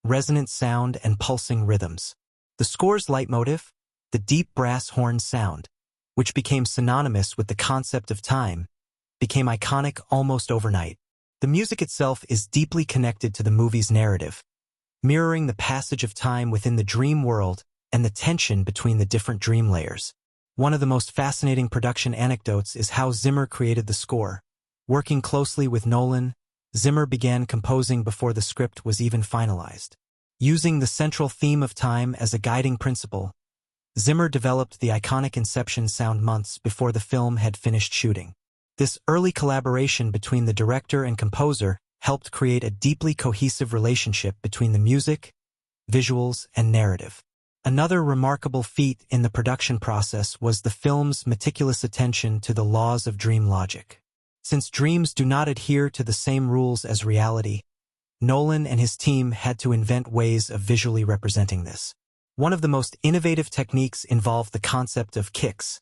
Speaker 1: resonant sound and pulsing rhythms. The score's leitmotif, the deep brass horn sound, which became synonymous with the concept of time, became iconic almost overnight. The music itself is deeply connected to the movie's narrative, mirroring the passage of time within the dream world and the tension between the different dream layers. One of the most fascinating production anecdotes is how Zimmer created the score. Working closely with Nolan, Zimmer began composing before the script was even finalized. Using the central theme of time as a guiding principle, Zimmer developed the iconic Inception sound months before the film had finished shooting. This early collaboration between the director and composer helped create a deeply cohesive relationship between the music, visuals, and narrative. Another remarkable feat in the production process was the film's meticulous attention to the laws of dream logic. Since dreams do not adhere to the same rules as reality, Nolan and his team had to invent ways of visually representing this. One of the most innovative techniques involved the concept of kicks,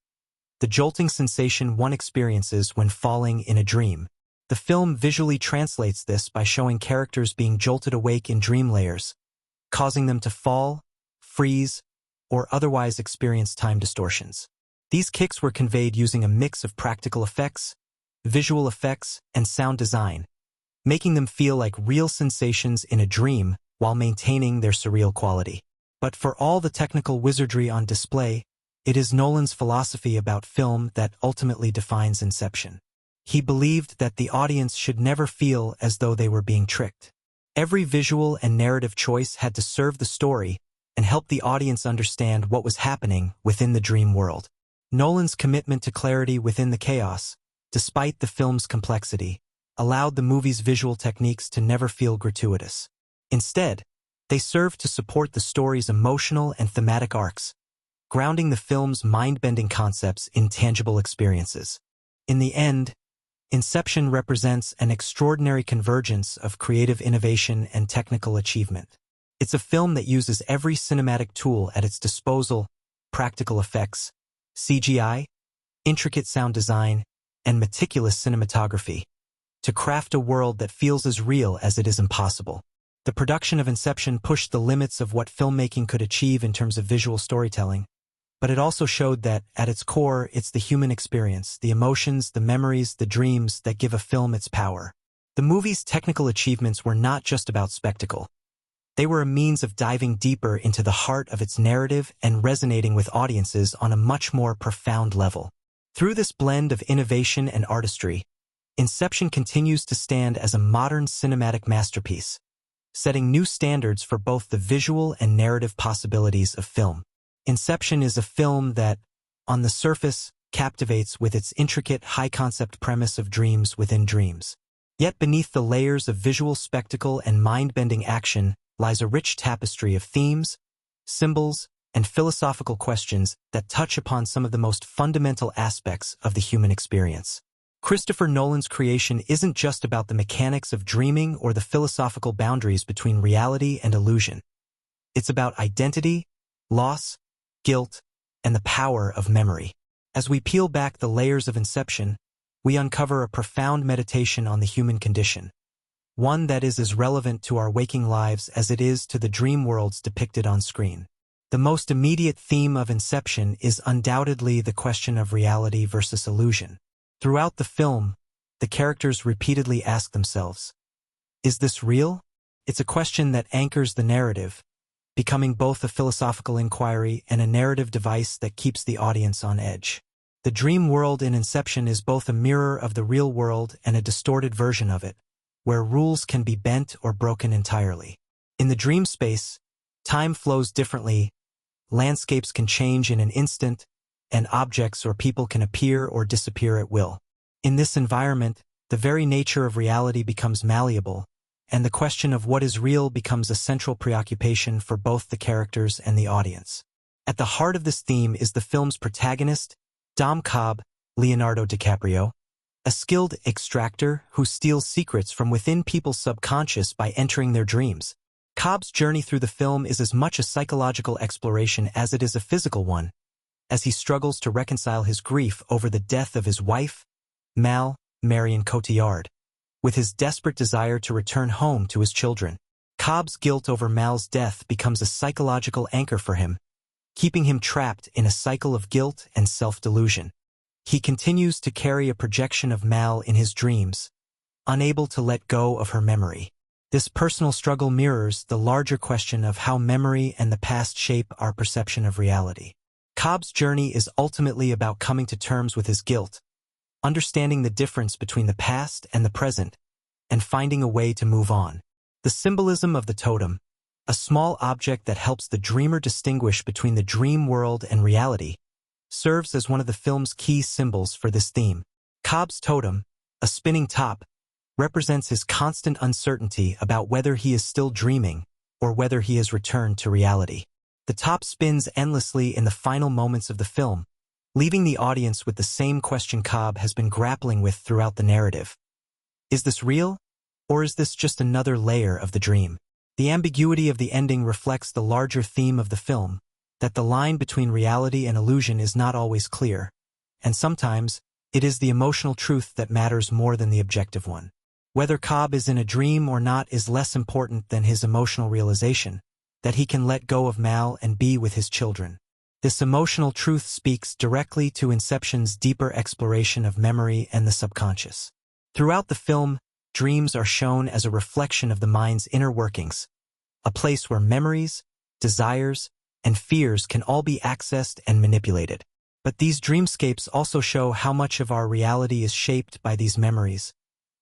Speaker 1: the jolting sensation one experiences when falling in a dream. The film visually translates this by showing characters being jolted awake in dream layers, causing them to fall, freeze, or otherwise experience time distortions. These kicks were conveyed using a mix of practical effects, visual effects, and sound design, making them feel like real sensations in a dream while maintaining their surreal quality. But for all the technical wizardry on display, it is Nolan's philosophy about film that ultimately defines Inception. He believed that the audience should never feel as though they were being tricked. Every visual and narrative choice had to serve the story and help the audience understand what was happening within the dream world. Nolan's commitment to clarity within the chaos, despite the film's complexity, allowed the movie's visual techniques to never feel gratuitous. Instead, they served to support the story's emotional and thematic arcs, grounding the film's mind-bending concepts in tangible experiences. In the end, Inception represents an extraordinary convergence of creative innovation and technical achievement. It's a film that uses every cinematic tool at its disposal: practical effects, CGI, intricate sound design, and meticulous cinematography, to craft a world that feels as real as it is impossible. The production of Inception pushed the limits of what filmmaking could achieve in terms of visual storytelling, but it also showed that, at its core, it's the human experience, the emotions, the memories, the dreams that give a film its power. The movie's technical achievements were not just about spectacle. They were a means of diving deeper into the heart of its narrative and resonating with audiences on a much more profound level. Through this blend of innovation and artistry, Inception continues to stand as a modern cinematic masterpiece, setting new standards for both the visual and narrative possibilities of film. Inception is a film that, on the surface, captivates with its intricate, high-concept premise of dreams within dreams. Yet beneath the layers of visual spectacle and mind-bending action lies a rich tapestry of themes, symbols, and philosophical questions that touch upon some of the most fundamental aspects of the human experience. Christopher Nolan's creation isn't just about the mechanics of dreaming or the philosophical boundaries between reality and illusion. It's about identity, loss, guilt, and the power of memory. As we peel back the layers of Inception, we uncover a profound meditation on the human condition, one that is as relevant to our waking lives as it is to the dream worlds depicted on screen. The most immediate theme of Inception is undoubtedly the question of reality versus illusion. Throughout the film, the characters repeatedly ask themselves, "Is this real?" It's a question that anchors the narrative, becoming both a philosophical inquiry and a narrative device that keeps the audience on edge. The dream world in Inception is both a mirror of the real world and a distorted version of it, where rules can be bent or broken entirely. In the dream space, time flows differently, landscapes can change in an instant, and objects or people can appear or disappear at will. In this environment, the very nature of reality becomes malleable, and the question of what is real becomes a central preoccupation for both the characters and the audience. At the heart of this theme is the film's protagonist, Dom Cobb, Leonardo DiCaprio, a skilled extractor who steals secrets from within people's subconscious by entering their dreams. Cobb's journey through the film is as much a psychological exploration as it is a physical one, as he struggles to reconcile his grief over the death of his wife, Marion Cotillard, with his desperate desire to return home to his children. Cobb's guilt over Mal's death becomes a psychological anchor for him, keeping him trapped in a cycle of guilt and self-delusion. He continues to carry a projection of Mal in his dreams, unable to let go of her memory. This personal struggle mirrors the larger question of how memory and the past shape our perception of reality. Cobb's journey is ultimately about coming to terms with his guilt, understanding the difference between the past and the present, and finding a way to move on. The symbolism of the totem, a small object that helps the dreamer distinguish between the dream world and reality, serves as one of the film's key symbols for this theme. Cobb's totem, a spinning top, represents his constant uncertainty about whether he is still dreaming or whether he has returned to reality. The top spins endlessly in the final moments of the film, leaving the audience with the same question Cobb has been grappling with throughout the narrative. Is this real, or is this just another layer of the dream? The ambiguity of the ending reflects the larger theme of the film, that the line between reality and illusion is not always clear, and sometimes it is the emotional truth that matters more than the objective one. Whether Cobb is in a dream or not is less important than his emotional realization, that he can let go of Mal and be with his children. This emotional truth speaks directly to Inception's deeper exploration of memory and the subconscious. Throughout the film, dreams are shown as a reflection of the mind's inner workings, a place where memories, desires, and fears can all be accessed and manipulated. But these dreamscapes also show how much of our reality is shaped by these memories,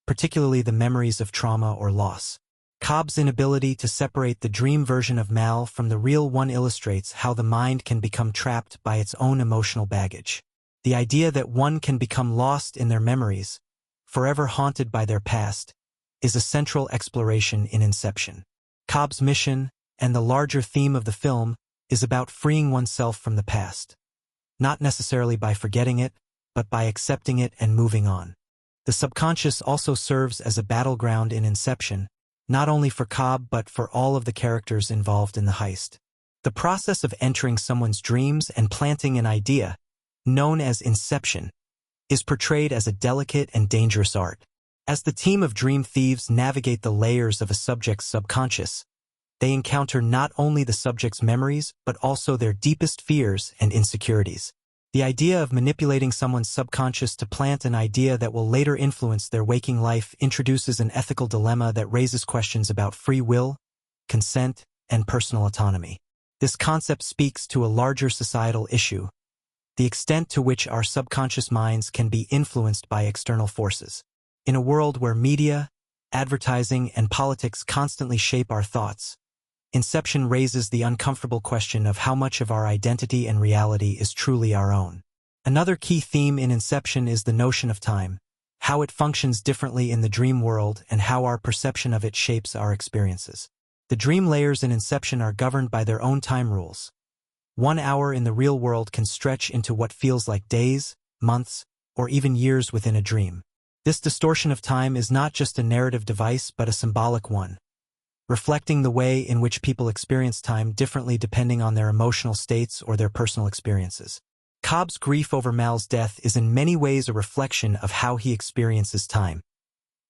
Speaker 1: particularly the memories of trauma or loss. Cobb's inability to separate the dream version of Mal from the real one illustrates how the mind can become trapped by its own emotional baggage. The idea that one can become lost in their memories, forever haunted by their past, is a central exploration in Inception. Cobb's mission, and the larger theme of the film, is about freeing oneself from the past. Not necessarily by forgetting it, but by accepting it and moving on. The subconscious also serves as a battleground in Inception, not only for Cobb but for all of the characters involved in the heist. The process of entering someone's dreams and planting an idea, known as Inception, is portrayed as a delicate and dangerous art. As the team of dream thieves navigate the layers of a subject's subconscious, they encounter not only the subject's memories but also their deepest fears and insecurities. The idea of manipulating someone's subconscious to plant an idea that will later influence their waking life introduces an ethical dilemma that raises questions about free will, consent, and personal autonomy. This concept speaks to a larger societal issue, the extent to which our subconscious minds can be influenced by external forces. In a world where media, advertising, and politics constantly shape our thoughts, Inception raises the uncomfortable question of how much of our identity and reality is truly our own. Another key theme in Inception is the notion of time, how it functions differently in the dream world and how our perception of it shapes our experiences. The dream layers in Inception are governed by their own time rules. 1 hour in the real world can stretch into what feels like days, months, or even years within a dream. This distortion of time is not just a narrative device but a symbolic one, reflecting the way in which people experience time differently depending on their emotional states or their personal experiences. Cobb's grief over Mal's death is in many ways a reflection of how he experiences time.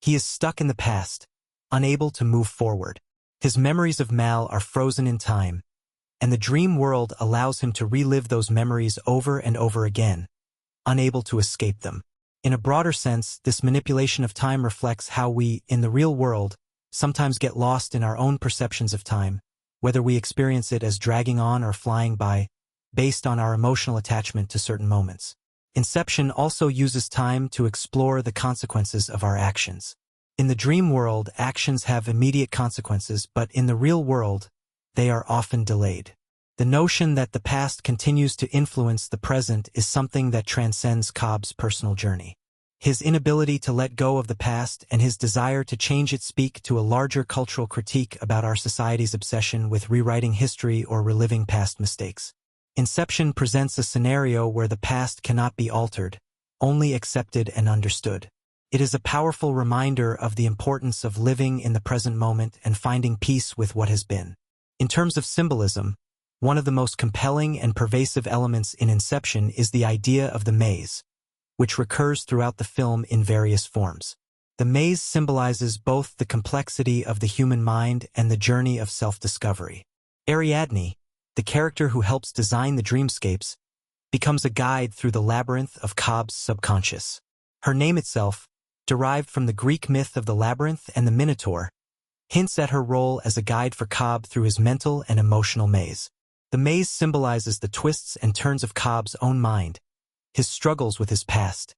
Speaker 1: He is stuck in the past, unable to move forward. His memories of Mal are frozen in time, and the dream world allows him to relive those memories over and over again, unable to escape them. In a broader sense, this manipulation of time reflects how we, in the real world, sometimes get lost in our own perceptions of time, whether we experience it as dragging on or flying by, based on our emotional attachment to certain moments. Inception also uses time to explore the consequences of our actions. In the dream world, actions have immediate consequences, but in the real world, they are often delayed. The notion that the past continues to influence the present is something that transcends Cobb's personal journey. His inability to let go of the past and his desire to change it speak to a larger cultural critique about our society's obsession with rewriting history or reliving past mistakes. Inception presents a scenario where the past cannot be altered, only accepted and understood. It is a powerful reminder of the importance of living in the present moment and finding peace with what has been. In terms of symbolism, one of the most compelling and pervasive elements in Inception is the idea of the maze, which recurs throughout the film in various forms. The maze symbolizes both the complexity of the human mind and the journey of self-discovery. Ariadne, the character who helps design the dreamscapes, becomes a guide through the labyrinth of Cobb's subconscious. Her name itself, derived from the Greek myth of the labyrinth and the Minotaur, hints at her role as a guide for Cobb through his mental and emotional maze. The maze symbolizes the twists and turns of Cobb's own mind, his struggles with his past,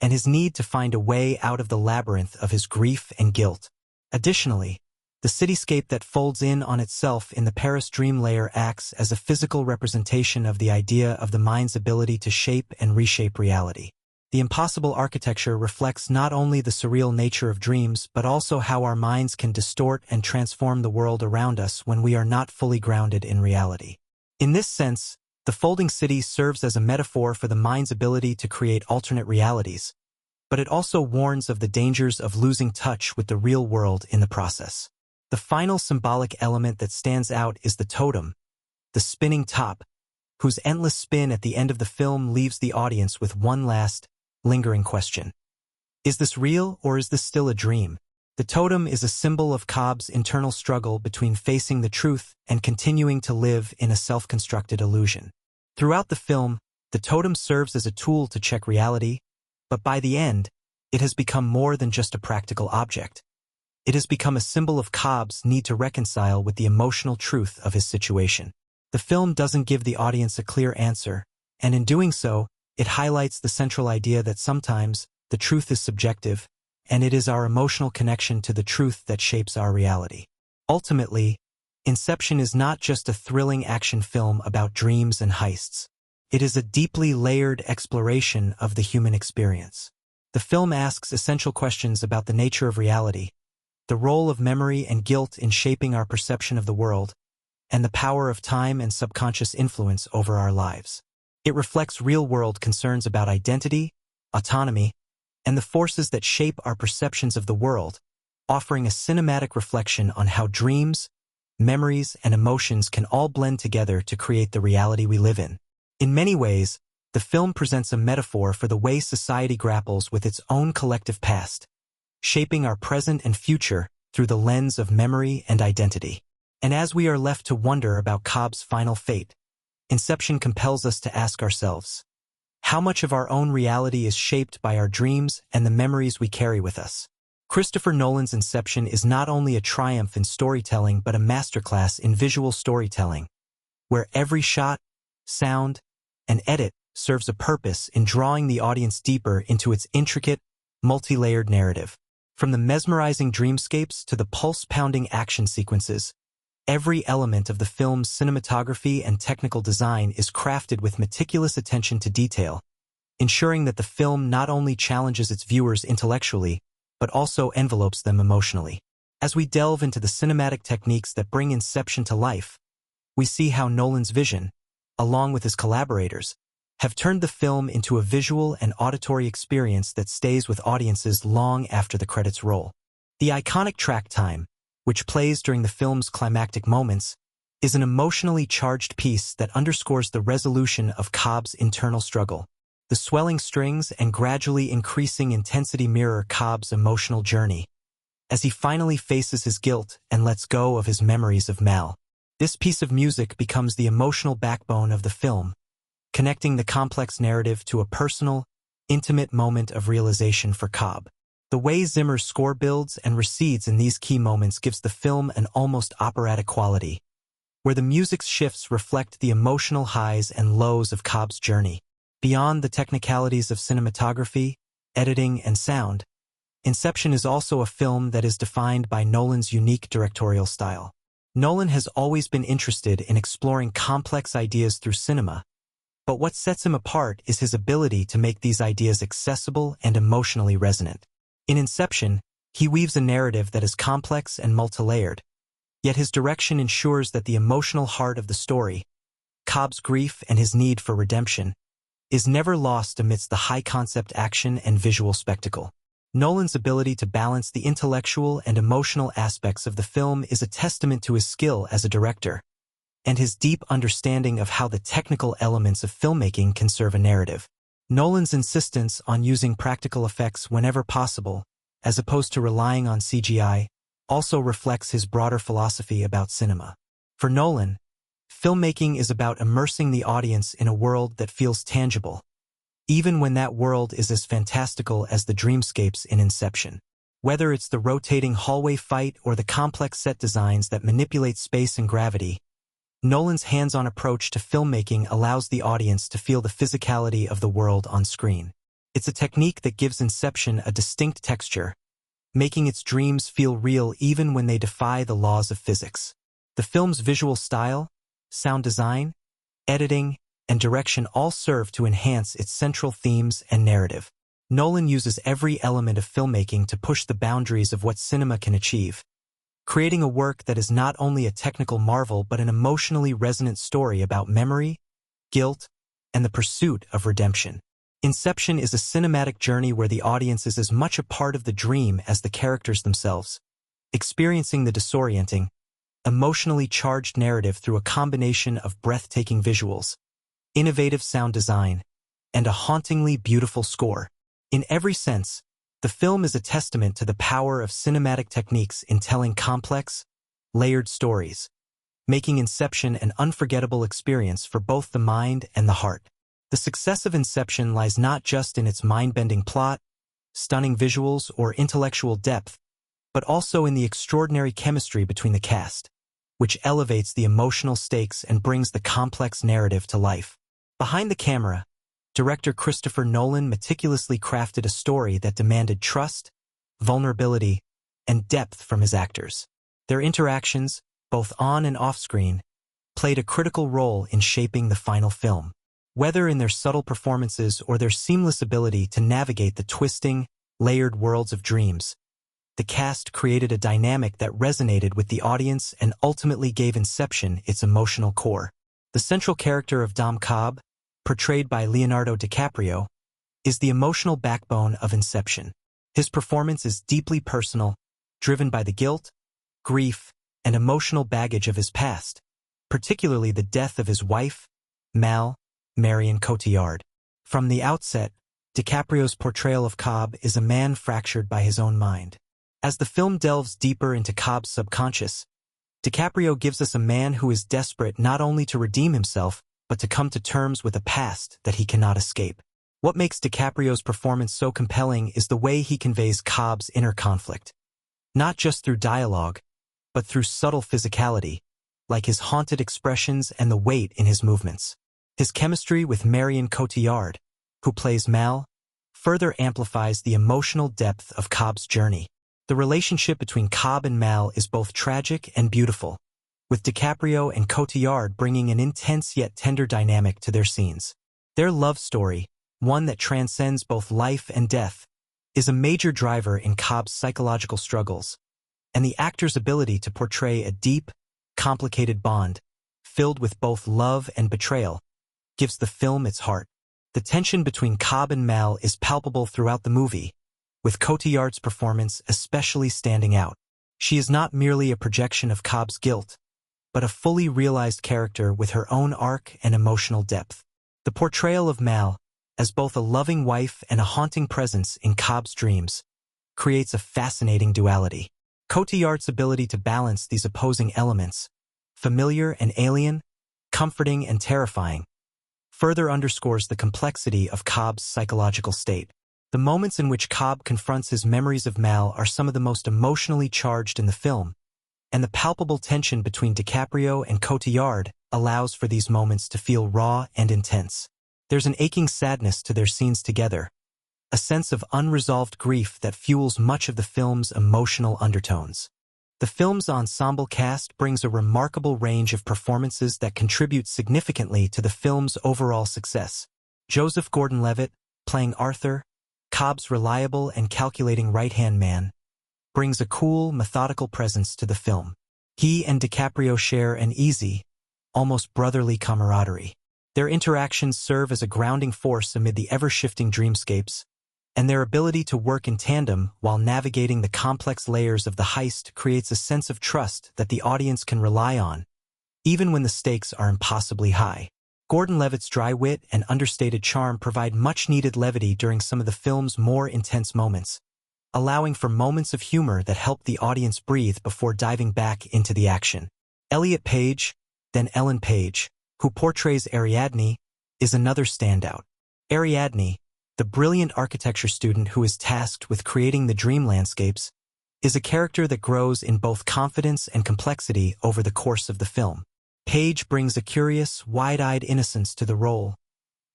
Speaker 1: and his need to find a way out of the labyrinth of his grief and guilt. Additionally, the cityscape that folds in on itself in the Paris dream layer acts as a physical representation of the idea of the mind's ability to shape and reshape reality. The impossible architecture reflects not only the surreal nature of dreams but also how our minds can distort and transform the world around us when we are not fully grounded in reality. In this sense, the folding city serves as a metaphor for the mind's ability to create alternate realities, but it also warns of the dangers of losing touch with the real world in the process. The final symbolic element that stands out is the totem, the spinning top, whose endless spin at the end of the film leaves the audience with one last, lingering question. Is this real or is this still a dream? The totem is a symbol of Cobb's internal struggle between facing the truth and continuing to live in a self-constructed illusion. Throughout the film, the totem serves as a tool to check reality, but by the end, it has become more than just a practical object. It has become a symbol of Cobb's need to reconcile with the emotional truth of his situation. The film doesn't give the audience a clear answer, and in doing so, it highlights the central idea that sometimes the truth is subjective, and it is our emotional connection to the truth that shapes our reality. Ultimately, Inception is not just a thrilling action film about dreams and heists. It is a deeply layered exploration of the human experience. The film asks essential questions about the nature of reality, the role of memory and guilt in shaping our perception of the world, and the power of time and subconscious influence over our lives. It reflects real-world concerns about identity, autonomy, and the forces that shape our perceptions of the world, offering a cinematic reflection on how dreams, memories, and emotions can all blend together to create the reality we live in. In many ways, the film presents a metaphor for the way society grapples with its own collective past, shaping our present and future through the lens of memory and identity. And as we are left to wonder about Cobb's final fate, Inception compels us to ask ourselves, how much of our own reality is shaped by our dreams and the memories we carry with us? Christopher Nolan's Inception is not only a triumph in storytelling but a masterclass in visual storytelling, where every shot, sound, and edit serves a purpose in drawing the audience deeper into its intricate, multi-layered narrative. From the mesmerizing dreamscapes to the pulse-pounding action sequences, every element of the film's cinematography and technical design is crafted with meticulous attention to detail, ensuring that the film not only challenges its viewers intellectually, but also envelopes them emotionally. As we delve into the cinematic techniques that bring Inception to life, we see how Nolan's vision, along with his collaborators, have turned the film into a visual and auditory experience that stays with audiences long after the credits roll. The iconic track Time, which plays during the film's climactic moments, is an emotionally charged piece that underscores the resolution of Cobb's internal struggle. The swelling strings and gradually increasing intensity mirror Cobb's emotional journey, as he finally faces his guilt and lets go of his memories of Mal. This piece of music becomes the emotional backbone of the film, connecting the complex narrative to a personal, intimate moment of realization for Cobb. The way Zimmer's score builds and recedes in these key moments gives the film an almost operatic quality, where the music's shifts reflect the emotional highs and lows of Cobb's journey. Beyond the technicalities of cinematography, editing, and sound, Inception is also a film that is defined by Nolan's unique directorial style. Nolan has always been interested in exploring complex ideas through cinema, but what sets him apart is his ability to make these ideas accessible and emotionally resonant. In Inception, he weaves a narrative that is complex and multilayered, yet his direction ensures that the emotional heart of the story, Cobb's grief and his need for redemption, is never lost amidst the high-concept action and visual spectacle. Nolan's ability to balance the intellectual and emotional aspects of the film is a testament to his skill as a director, and his deep understanding of how the technical elements of filmmaking can serve a narrative. Nolan's insistence on using practical effects whenever possible, as opposed to relying on CGI, also reflects his broader philosophy about cinema. For Nolan, filmmaking is about immersing the audience in a world that feels tangible, even when that world is as fantastical as the dreamscapes in Inception. Whether it's the rotating hallway fight or the complex set designs that manipulate space and gravity, Nolan's hands-on approach to filmmaking allows the audience to feel the physicality of the world on screen. It's a technique that gives Inception a distinct texture, making its dreams feel real even when they defy the laws of physics. The film's visual style, sound design, editing, and direction all serve to enhance its central themes and narrative. Nolan uses every element of filmmaking to push the boundaries of what cinema can achieve, creating a work that is not only a technical marvel but an emotionally resonant story about memory, guilt, and the pursuit of redemption. Inception is a cinematic journey where the audience is as much a part of the dream as the characters themselves, experiencing the disorienting, emotionally charged narrative through a combination of breathtaking visuals, innovative sound design, and a hauntingly beautiful score. In every sense, the film is a testament to the power of cinematic techniques in telling complex, layered stories, making Inception an unforgettable experience for both the mind and the heart. The success of Inception lies not just in its mind-bending plot, stunning visuals, or intellectual depth, but also in the extraordinary chemistry between the cast, which elevates the emotional stakes and brings the complex narrative to life. Behind the camera, director Christopher Nolan meticulously crafted a story that demanded trust, vulnerability, and depth from his actors. Their interactions, both on and off-screen, played a critical role in shaping the final film. Whether in their subtle performances or their seamless ability to navigate the twisting, layered worlds of dreams, the cast created a dynamic that resonated with the audience and ultimately gave Inception its emotional core. The central character of Dom Cobb, portrayed by Leonardo DiCaprio, is the emotional backbone of Inception. His performance is deeply personal, driven by the guilt, grief, and emotional baggage of his past, particularly the death of his wife, Marion Cotillard. From the outset, DiCaprio's portrayal of Cobb is a man fractured by his own mind. As the film delves deeper into Cobb's subconscious, DiCaprio gives us a man who is desperate not only to redeem himself, but to come to terms with a past that he cannot escape. What makes DiCaprio's performance so compelling is the way he conveys Cobb's inner conflict, not just through dialogue, but through subtle physicality, like his haunted expressions and the weight in his movements. His chemistry with Marion Cotillard, who plays Mal, further amplifies the emotional depth of Cobb's journey. The relationship between Cobb and Mal is both tragic and beautiful, with DiCaprio and Cotillard bringing an intense yet tender dynamic to their scenes. Their love story, one that transcends both life and death, is a major driver in Cobb's psychological struggles, and the actor's ability to portray a deep, complicated bond, filled with both love and betrayal, gives the film its heart. The tension between Cobb and Mal is palpable throughout the movie, with Cotillard's performance especially standing out. She is not merely a projection of Cobb's guilt, but a fully realized character with her own arc and emotional depth. The portrayal of Mal, as both a loving wife and a haunting presence in Cobb's dreams, creates a fascinating duality. Cotillard's ability to balance these opposing elements, familiar and alien, comforting and terrifying, further underscores the complexity of Cobb's psychological state. The moments in which Cobb confronts his memories of Mal are some of the most emotionally charged in the film, and the palpable tension between DiCaprio and Cotillard allows for these moments to feel raw and intense. There's an aching sadness to their scenes together, a sense of unresolved grief that fuels much of the film's emotional undertones. The film's ensemble cast brings a remarkable range of performances that contribute significantly to the film's overall success. Joseph Gordon-Levitt, playing Arthur, Cobb's reliable and calculating right-hand man, brings a cool, methodical presence to the film. He and DiCaprio share an easy, almost brotherly camaraderie. Their interactions serve as a grounding force amid the ever-shifting dreamscapes, and their ability to work in tandem while navigating the complex layers of the heist creates a sense of trust that the audience can rely on, even when the stakes are impossibly high. Gordon-Levitt's dry wit and understated charm provide much-needed levity during some of the film's more intense moments, allowing for moments of humor that help the audience breathe before diving back into the action. Elliot Page, then Ellen Page, who portrays Ariadne, is another standout. Ariadne, the brilliant architecture student who is tasked with creating the dream landscapes, is a character that grows in both confidence and complexity over the course of the film. Page brings a curious, wide-eyed innocence to the role,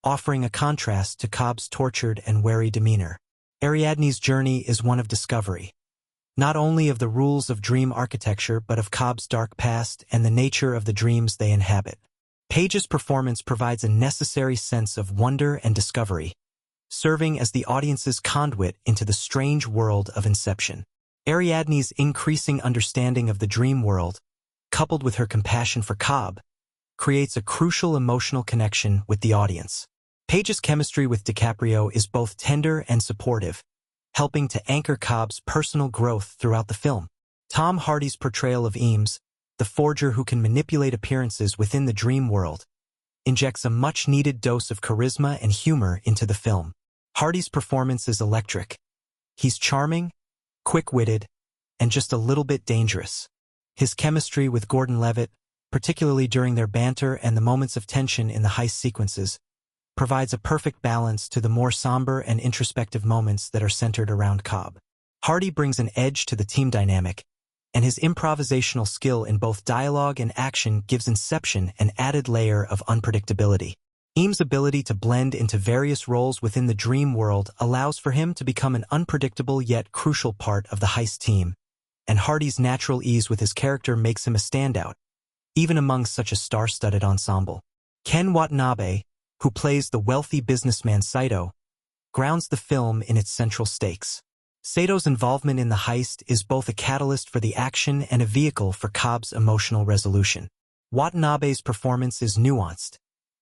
Speaker 1: offering a contrast to Cobb's tortured and wary demeanor. Ariadne's journey is one of discovery, not only of the rules of dream architecture but of Cobb's dark past and the nature of the dreams they inhabit. Page's performance provides a necessary sense of wonder and discovery, serving as the audience's conduit into the strange world of Inception. Ariadne's increasing understanding of the dream world, coupled with her compassion for Cobb, creates a crucial emotional connection with the audience. Page's chemistry with DiCaprio is both tender and supportive, helping to anchor Cobb's personal growth throughout the film. Tom Hardy's portrayal of Eames, the forger who can manipulate appearances within the dream world, injects a much-needed dose of charisma and humor into the film. Hardy's performance is electric. He's charming, quick-witted, and just a little bit dangerous. His chemistry with Gordon-Levitt, particularly during their banter and the moments of tension in the heist sequences, provides a perfect balance to the more somber and introspective moments that are centered around Cobb. Hardy brings an edge to the team dynamic, and his improvisational skill in both dialogue and action gives Inception an added layer of unpredictability. Eames' ability to blend into various roles within the dream world allows for him to become an unpredictable yet crucial part of the heist team, and Hardy's natural ease with his character makes him a standout, even among such a star-studded ensemble. Ken Watanabe, who plays the wealthy businessman Saito, grounds the film in its central stakes. Sato's involvement in the heist is both a catalyst for the action and a vehicle for Cobb's emotional resolution. Watanabe's performance is nuanced,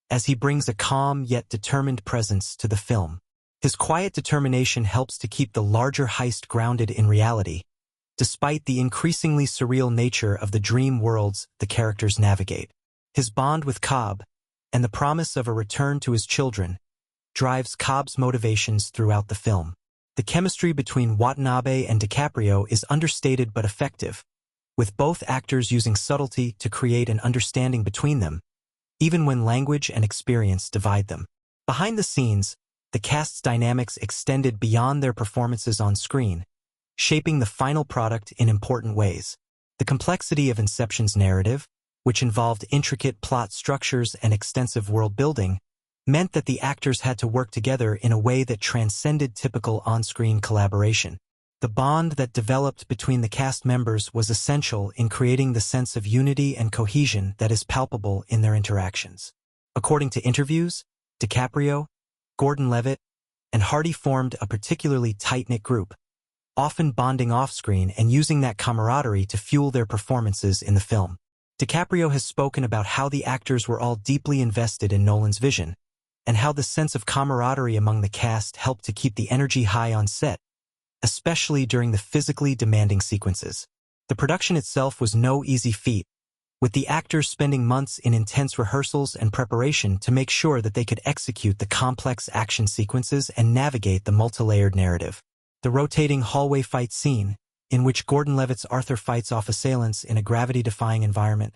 Speaker 1: as he brings a calm yet determined presence to the film. His quiet determination helps to keep the larger heist grounded in reality, despite the increasingly surreal nature of the dream worlds the characters navigate. His bond with Cobb, and the promise of a return to his children, drives Cobb's motivations throughout the film. The chemistry between Watanabe and DiCaprio is understated but effective, with both actors using subtlety to create an understanding between them, even when language and experience divide them. Behind the scenes, the cast's dynamics extended beyond their performances on screen, shaping the final product in important ways. The complexity of Inception's narrative, which involved intricate plot structures and extensive world-building, meant that the actors had to work together in a way that transcended typical on-screen collaboration. The bond that developed between the cast members was essential in creating the sense of unity and cohesion that is palpable in their interactions. According to interviews, DiCaprio, Gordon-Levitt, and Hardy formed a particularly tight-knit group, often bonding off-screen and using that camaraderie to fuel their performances in the film. DiCaprio has spoken about how the actors were all deeply invested in Nolan's vision, and how the sense of camaraderie among the cast helped to keep the energy high on set, especially during the physically demanding sequences. The production itself was no easy feat, with the actors spending months in intense rehearsals and preparation to make sure that they could execute the complex action sequences and navigate the multi-layered narrative. The rotating hallway fight scene, in which Gordon-Levitt's Arthur fights off assailants in a gravity-defying environment,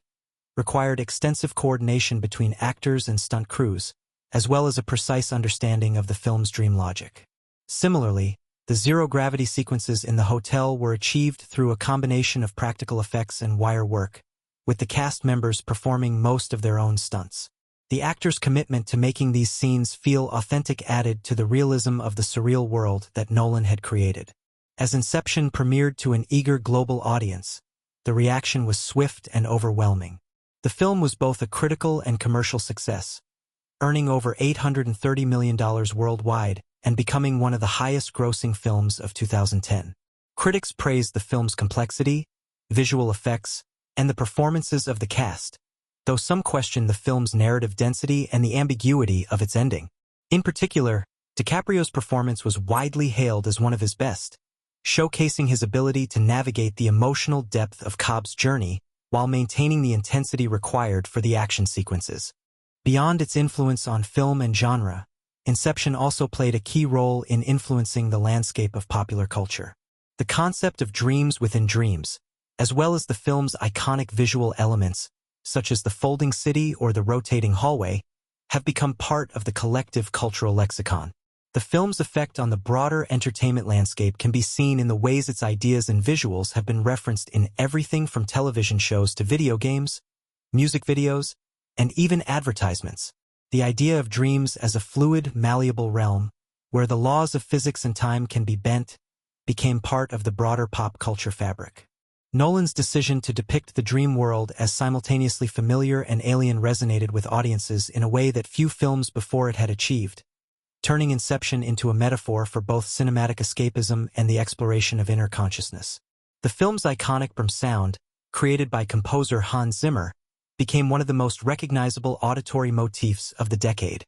Speaker 1: required extensive coordination between actors and stunt crews, as well as a precise understanding of the film's dream logic. Similarly, the zero-gravity sequences in the hotel were achieved through a combination of practical effects and wire work, with the cast members performing most of their own stunts. The actors' commitment to making these scenes feel authentic added to the realism of the surreal world that Nolan had created. As Inception premiered to an eager global audience, the reaction was swift and overwhelming. The film was both a critical and commercial success, earning over $830 million worldwide and becoming one of the highest-grossing films of 2010. Critics praised the film's complexity, visual effects, and the performances of the cast, though some questioned the film's narrative density and the ambiguity of its ending. In particular, DiCaprio's performance was widely hailed as one of his best, showcasing his ability to navigate the emotional depth of Cobb's journey while maintaining the intensity required for the action sequences. Beyond its influence on film and genre, Inception also played a key role in influencing the landscape of popular culture. The concept of dreams within dreams, as well as the film's iconic visual elements, such as the folding city or the rotating hallway, have become part of the collective cultural lexicon. The film's effect on the broader entertainment landscape can be seen in the ways its ideas and visuals have been referenced in everything from television shows to video games, music videos, and even advertisements. The idea of dreams as a fluid, malleable realm, where the laws of physics and time can be bent, became part of the broader pop culture fabric. Nolan's decision to depict the dream world as simultaneously familiar and alien resonated with audiences in a way that few films before it had achieved, turning Inception into a metaphor for both cinematic escapism and the exploration of inner consciousness. The film's iconic sound, created by composer Hans Zimmer, became one of the most recognizable auditory motifs of the decade,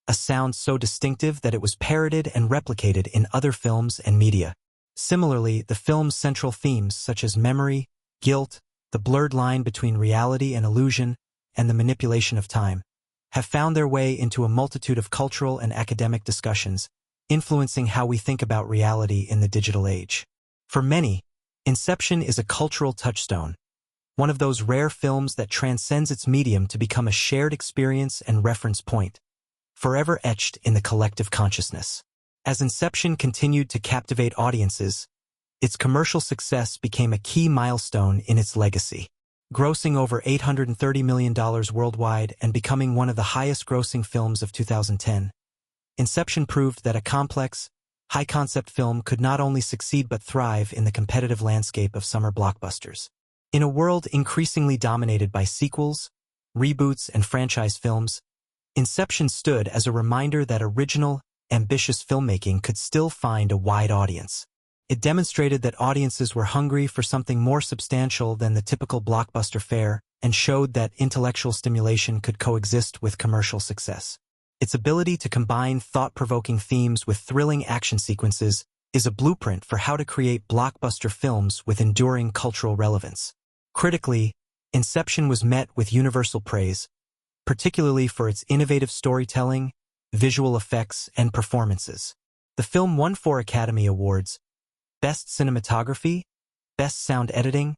Speaker 1: a sound so distinctive that it was parroted and replicated in other films and media. Similarly, the film's central themes such as memory, guilt, the blurred line between reality and illusion, and the manipulation of time, have found their way into a multitude of cultural and academic discussions, influencing how we think about reality in the digital age. For many, Inception is a cultural touchstone, one of those rare films that transcends its medium to become a shared experience and reference point, forever etched in the collective consciousness. As Inception continued to captivate audiences, its commercial success became a key milestone in its legacy. Grossing over $830 million worldwide and becoming one of the highest-grossing films of 2010, Inception proved that a complex, high-concept film could not only succeed but thrive in the competitive landscape of summer blockbusters. In a world increasingly dominated by sequels, reboots, and franchise films, Inception stood as a reminder that original, ambitious filmmaking could still find a wide audience. It demonstrated that audiences were hungry for something more substantial than the typical blockbuster fare and showed that intellectual stimulation could coexist with commercial success. Its ability to combine thought-provoking themes with thrilling action sequences is a blueprint for how to create blockbuster films with enduring cultural relevance. Critically, Inception was met with universal praise, particularly for its innovative storytelling, visual effects, and performances. The film won 4 Academy Awards: Best Cinematography, Best Sound Editing,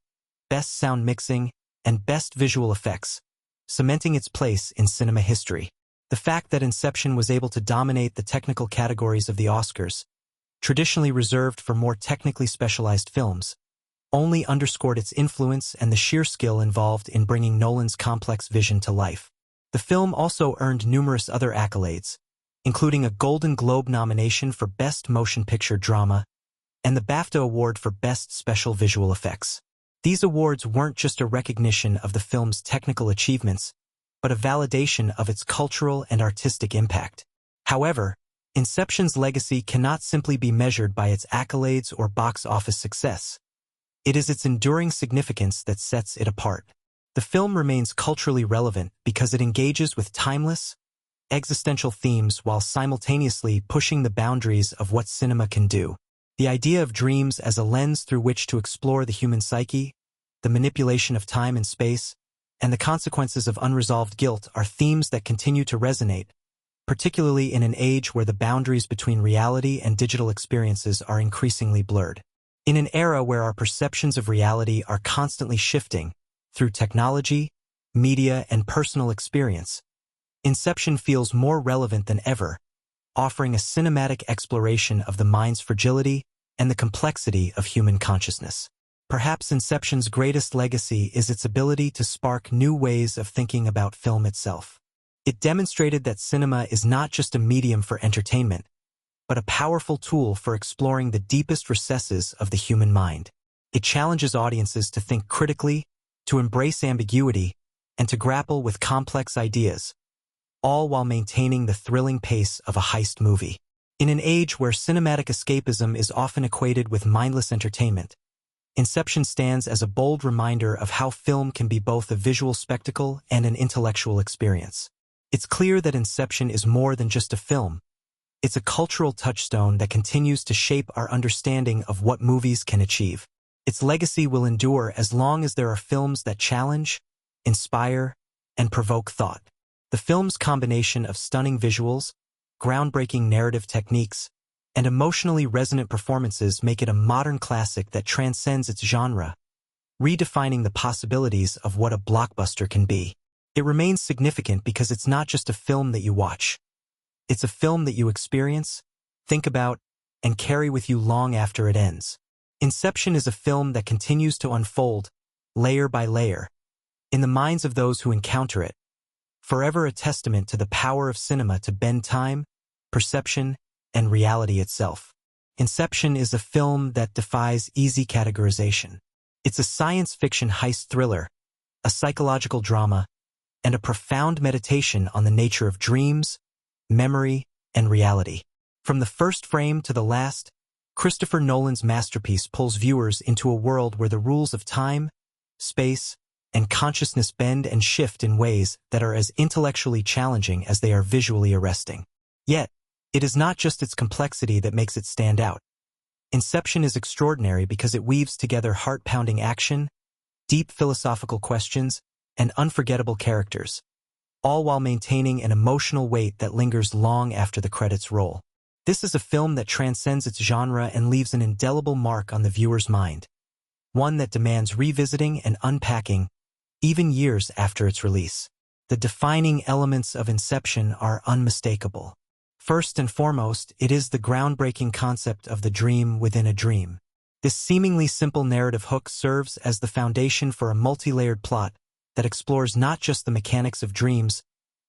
Speaker 1: Best Sound Mixing, and Best Visual Effects, cementing its place in cinema history. The fact that Inception was able to dominate the technical categories of the Oscars, traditionally reserved for more technically specialized films, only underscored its influence and the sheer skill involved in bringing Nolan's complex vision to life. The film also earned numerous other accolades, including a Golden Globe nomination for Best Motion Picture Drama and the BAFTA Award for Best Special Visual Effects. These awards weren't just a recognition of the film's technical achievements, but a validation of its cultural and artistic impact. However, Inception's legacy cannot simply be measured by its accolades or box office success. It is its enduring significance that sets it apart. The film remains culturally relevant because it engages with timeless, existential themes while simultaneously pushing the boundaries of what cinema can do. The idea of dreams as a lens through which to explore the human psyche, the manipulation of time and space, and the consequences of unresolved guilt are themes that continue to resonate, particularly in an age where the boundaries between reality and digital experiences are increasingly blurred. In an era where our perceptions of reality are constantly shifting through technology, media, and personal experience, Inception feels more relevant than ever, offering a cinematic exploration of the mind's fragility and the complexity of human consciousness. Perhaps Inception's greatest legacy is its ability to spark new ways of thinking about film itself. It demonstrated that cinema is not just a medium for entertainment, but a powerful tool for exploring the deepest recesses of the human mind. It challenges audiences to think critically, to embrace ambiguity, and to grapple with complex ideas, all while maintaining the thrilling pace of a heist movie. In an age where cinematic escapism is often equated with mindless entertainment, Inception stands as a bold reminder of how film can be both a visual spectacle and an intellectual experience. It's clear that Inception is more than just a film. It's a cultural touchstone that continues to shape our understanding of what movies can achieve. Its legacy will endure as long as there are films that challenge, inspire, and provoke thought. The film's combination of stunning visuals, groundbreaking narrative techniques, and emotionally resonant performances make it a modern classic that transcends its genre, redefining the possibilities of what a blockbuster can be. It remains significant because it's not just a film that you watch. It's a film that you experience, think about, and carry with you long after it ends. Inception is a film that continues to unfold, layer by layer, in the minds of those who encounter it, forever a testament to the power of cinema to bend time, perception, and reality itself. Inception is a film that defies easy categorization. It's a science fiction heist thriller, a psychological drama, and a profound meditation on the nature of dreams, memory, and reality. From the first frame to the last, Christopher Nolan's masterpiece pulls viewers into a world where the rules of time, space, and consciousness bend and shift in ways that are as intellectually challenging as they are visually arresting. Yet, it is not just its complexity that makes it stand out. Inception is extraordinary because it weaves together heart-pounding action, deep philosophical questions, and unforgettable characters, all while maintaining an emotional weight that lingers long after the credits roll. This is a film that transcends its genre and leaves an indelible mark on the viewer's mind, one that demands revisiting and unpacking even years after its release. The defining elements of Inception are unmistakable. First and foremost, it is the groundbreaking concept of the dream within a dream. This seemingly simple narrative hook serves as the foundation for a multi-layered plot that explores not just the mechanics of dreams,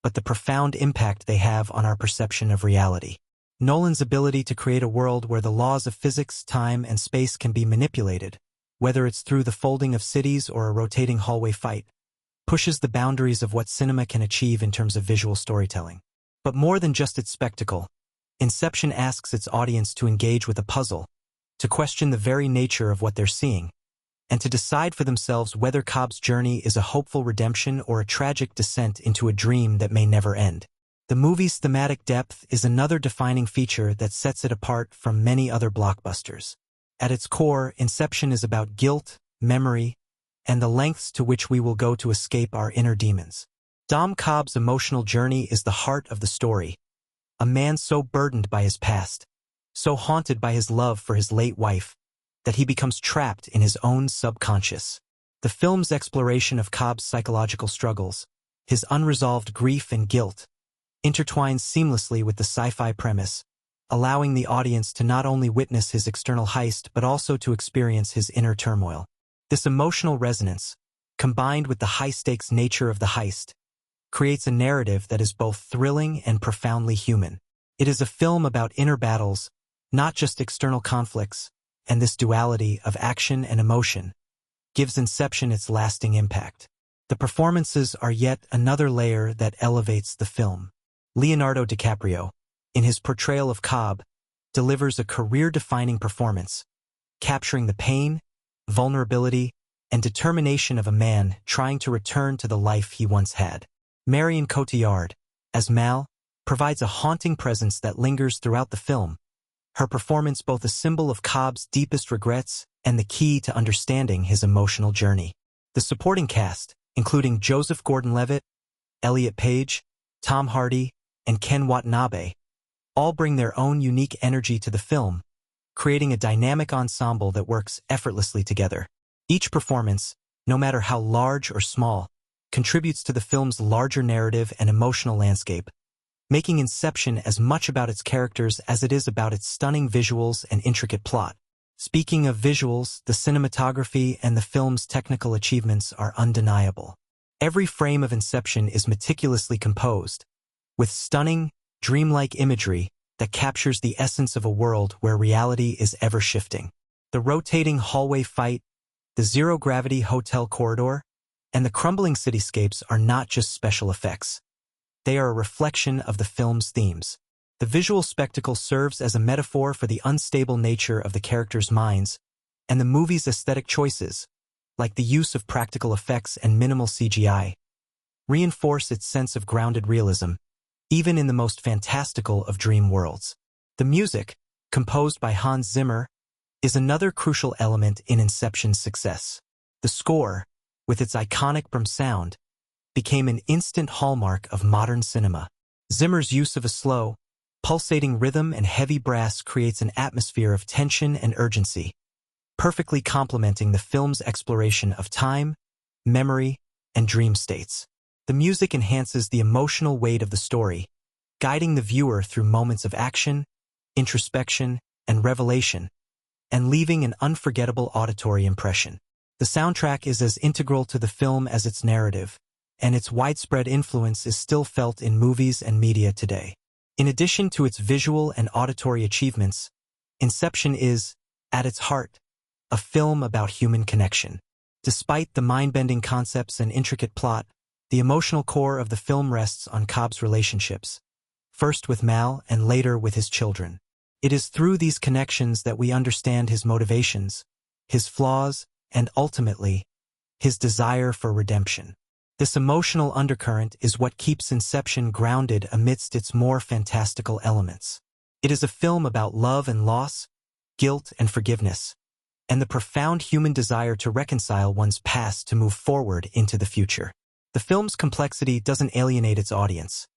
Speaker 1: but the profound impact they have on our perception of reality. Nolan's ability to create a world where the laws of physics, time, and space can be manipulated, whether it's through the folding of cities or a rotating hallway fight, pushes the boundaries of what cinema can achieve in terms of visual storytelling. But more than just its spectacle, Inception asks its audience to engage with a puzzle, to question the very nature of what they're seeing, and to decide for themselves whether Cobb's journey is a hopeful redemption or a tragic descent into a dream that may never end. The movie's thematic depth is another defining feature that sets it apart from many other blockbusters. At its core, Inception is about guilt, memory, and the lengths to which we will go to escape our inner demons. Dom Cobb's emotional journey is the heart of the story, a man so burdened by his past, so haunted by his love for his late wife, that he becomes trapped in his own subconscious. The film's exploration of Cobb's psychological struggles, his unresolved grief and guilt, intertwines seamlessly with the sci-fi premise, allowing the audience to not only witness his external heist but also to experience his inner turmoil. This emotional resonance, combined with the high-stakes nature of the heist, creates a narrative that is both thrilling and profoundly human. It is a film about inner battles, not just external conflicts, and this duality of action and emotion gives Inception its lasting impact. The performances are yet another layer that elevates the film. Leonardo DiCaprio, in his portrayal of Cobb, delivers a career-defining performance, capturing the pain, vulnerability, and determination of a man trying to return to the life he once had. Marion Cotillard, as Mal, provides a haunting presence that lingers throughout the film, her performance both a symbol of Cobb's deepest regrets and the key to understanding his emotional journey. The supporting cast, including Joseph Gordon-Levitt, Elliot Page, Tom Hardy, and Ken Watanabe, all bring their own unique energy to the film, creating a dynamic ensemble that works effortlessly together. Each performance, no matter how large or small, contributes to the film's larger narrative and emotional landscape, making Inception as much about its characters as it is about its stunning visuals and intricate plot. Speaking of visuals, the cinematography and the film's technical achievements are undeniable. Every frame of Inception is meticulously composed, with stunning, dreamlike imagery that captures the essence of a world where reality is ever-shifting. The rotating hallway fight, the zero-gravity hotel corridor, and the crumbling cityscapes are not just special effects. They are a reflection of the film's themes. The visual spectacle serves as a metaphor for the unstable nature of the characters' minds, and the movie's aesthetic choices, like the use of practical effects and minimal CGI, reinforce its sense of grounded realism, even in the most fantastical of dream worlds. The music, composed by Hans Zimmer, is another crucial element in Inception's success. The score, with its iconic Brum sound, became an instant hallmark of modern cinema. Zimmer's use of a slow, pulsating rhythm and heavy brass creates an atmosphere of tension and urgency, perfectly complementing the film's exploration of time, memory, and dream states. The music enhances the emotional weight of the story, guiding the viewer through moments of action, introspection, and revelation, and leaving an unforgettable auditory impression. The soundtrack is as integral to the film as its narrative, and its widespread influence is still felt in movies and media today. In addition to its visual and auditory achievements, Inception is, at its heart, a film about human connection. Despite the mind-bending concepts and intricate plot, the emotional core of the film rests on Cobb's relationships, first with Mal and later with his children. It is through these connections that we understand his motivations, his flaws, and ultimately, his desire for redemption. This emotional undercurrent is what keeps Inception grounded amidst its more fantastical elements. It is a film about love and loss, guilt and forgiveness, and the profound human desire to reconcile one's past to move forward into the future. The film's complexity doesn't alienate its audience.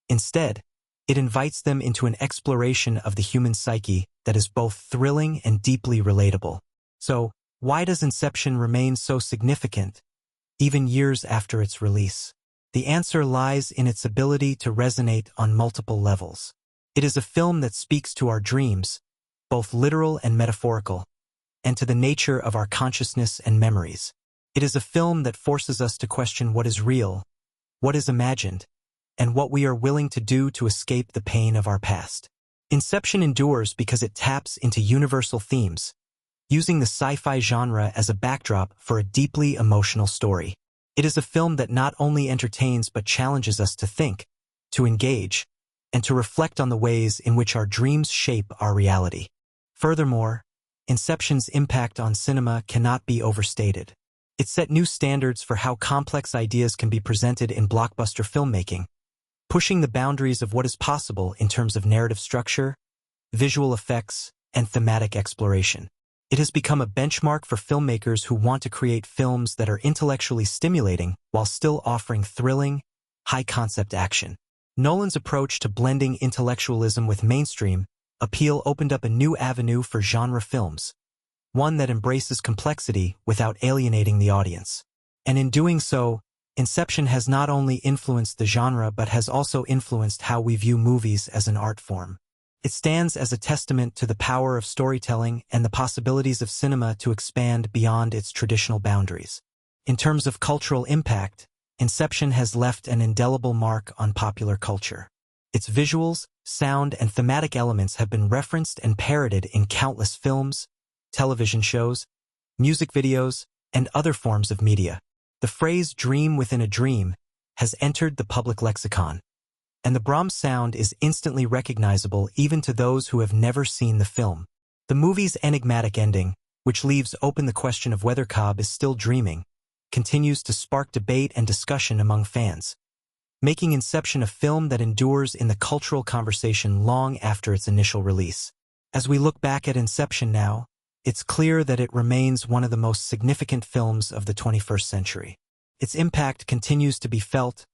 Speaker 1: Instead, it invites them into an exploration of the human psyche that is both thrilling and deeply relatable. So, why does Inception remain so significant, even years after its release? The answer lies in its ability to resonate on multiple levels. It is a film that speaks to our dreams, both literal and metaphorical, and to the nature of our consciousness and memories. It is a film that forces us to question what is real, what is imagined, and what we are willing to do to escape the pain of our past. Inception endures because it taps into universal themes, using the sci-fi genre as a backdrop for a deeply emotional story. It is a film that not only entertains but challenges us to think, to engage, and to reflect on the ways in which our dreams shape our reality. Furthermore, Inception's impact on cinema cannot be overstated. It set new standards for how complex ideas can be presented in blockbuster filmmaking, pushing the boundaries of what is possible in terms of narrative structure, visual effects, and thematic exploration. It has become a benchmark for filmmakers who want to create films that are intellectually stimulating while still offering thrilling, high-concept action. Nolan's approach to blending intellectualism with mainstream appeal opened up a new avenue for genre films, one that embraces complexity without alienating the audience. And in doing so, Inception has not only influenced the genre but has also influenced how we view movies as an art form. It stands as a testament to the power of storytelling and the possibilities of cinema to expand beyond its traditional boundaries. In terms of cultural impact, Inception has left an indelible mark on popular culture. Its visuals, sound, and thematic elements have been referenced and parodied in countless films, television shows, music videos, and other forms of media. The phrase "dream within a dream" has entered the public lexicon, and the Brahms sound is instantly recognizable even to those who have never seen the film. The movie's enigmatic ending, which leaves open the question of whether Cobb is still dreaming, continues to spark debate and discussion among fans, making Inception a film that endures in the cultural conversation long after its initial release. As we look back at Inception now, it's clear that it remains one of the most significant films of the 21st century. Its impact continues to be felt,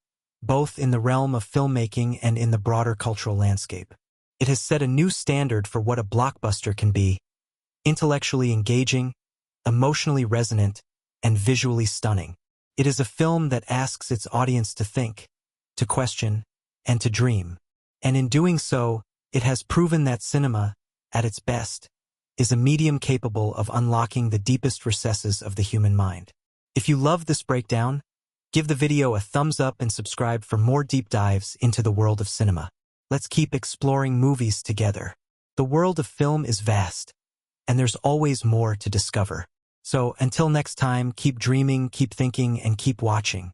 Speaker 1: both in the realm of filmmaking and in the broader cultural landscape. It has set a new standard for what a blockbuster can be: intellectually engaging, emotionally resonant, and visually stunning. It is a film that asks its audience to think, to question, and to dream. And in doing so, it has proven that cinema, at its best, is a medium capable of unlocking the deepest recesses of the human mind. If you love this breakdown, give the video a thumbs up and subscribe for more deep dives into the world of cinema. Let's keep exploring movies together. The world of film is vast, and there's always more to discover. So until next time, keep dreaming, keep thinking, and keep watching.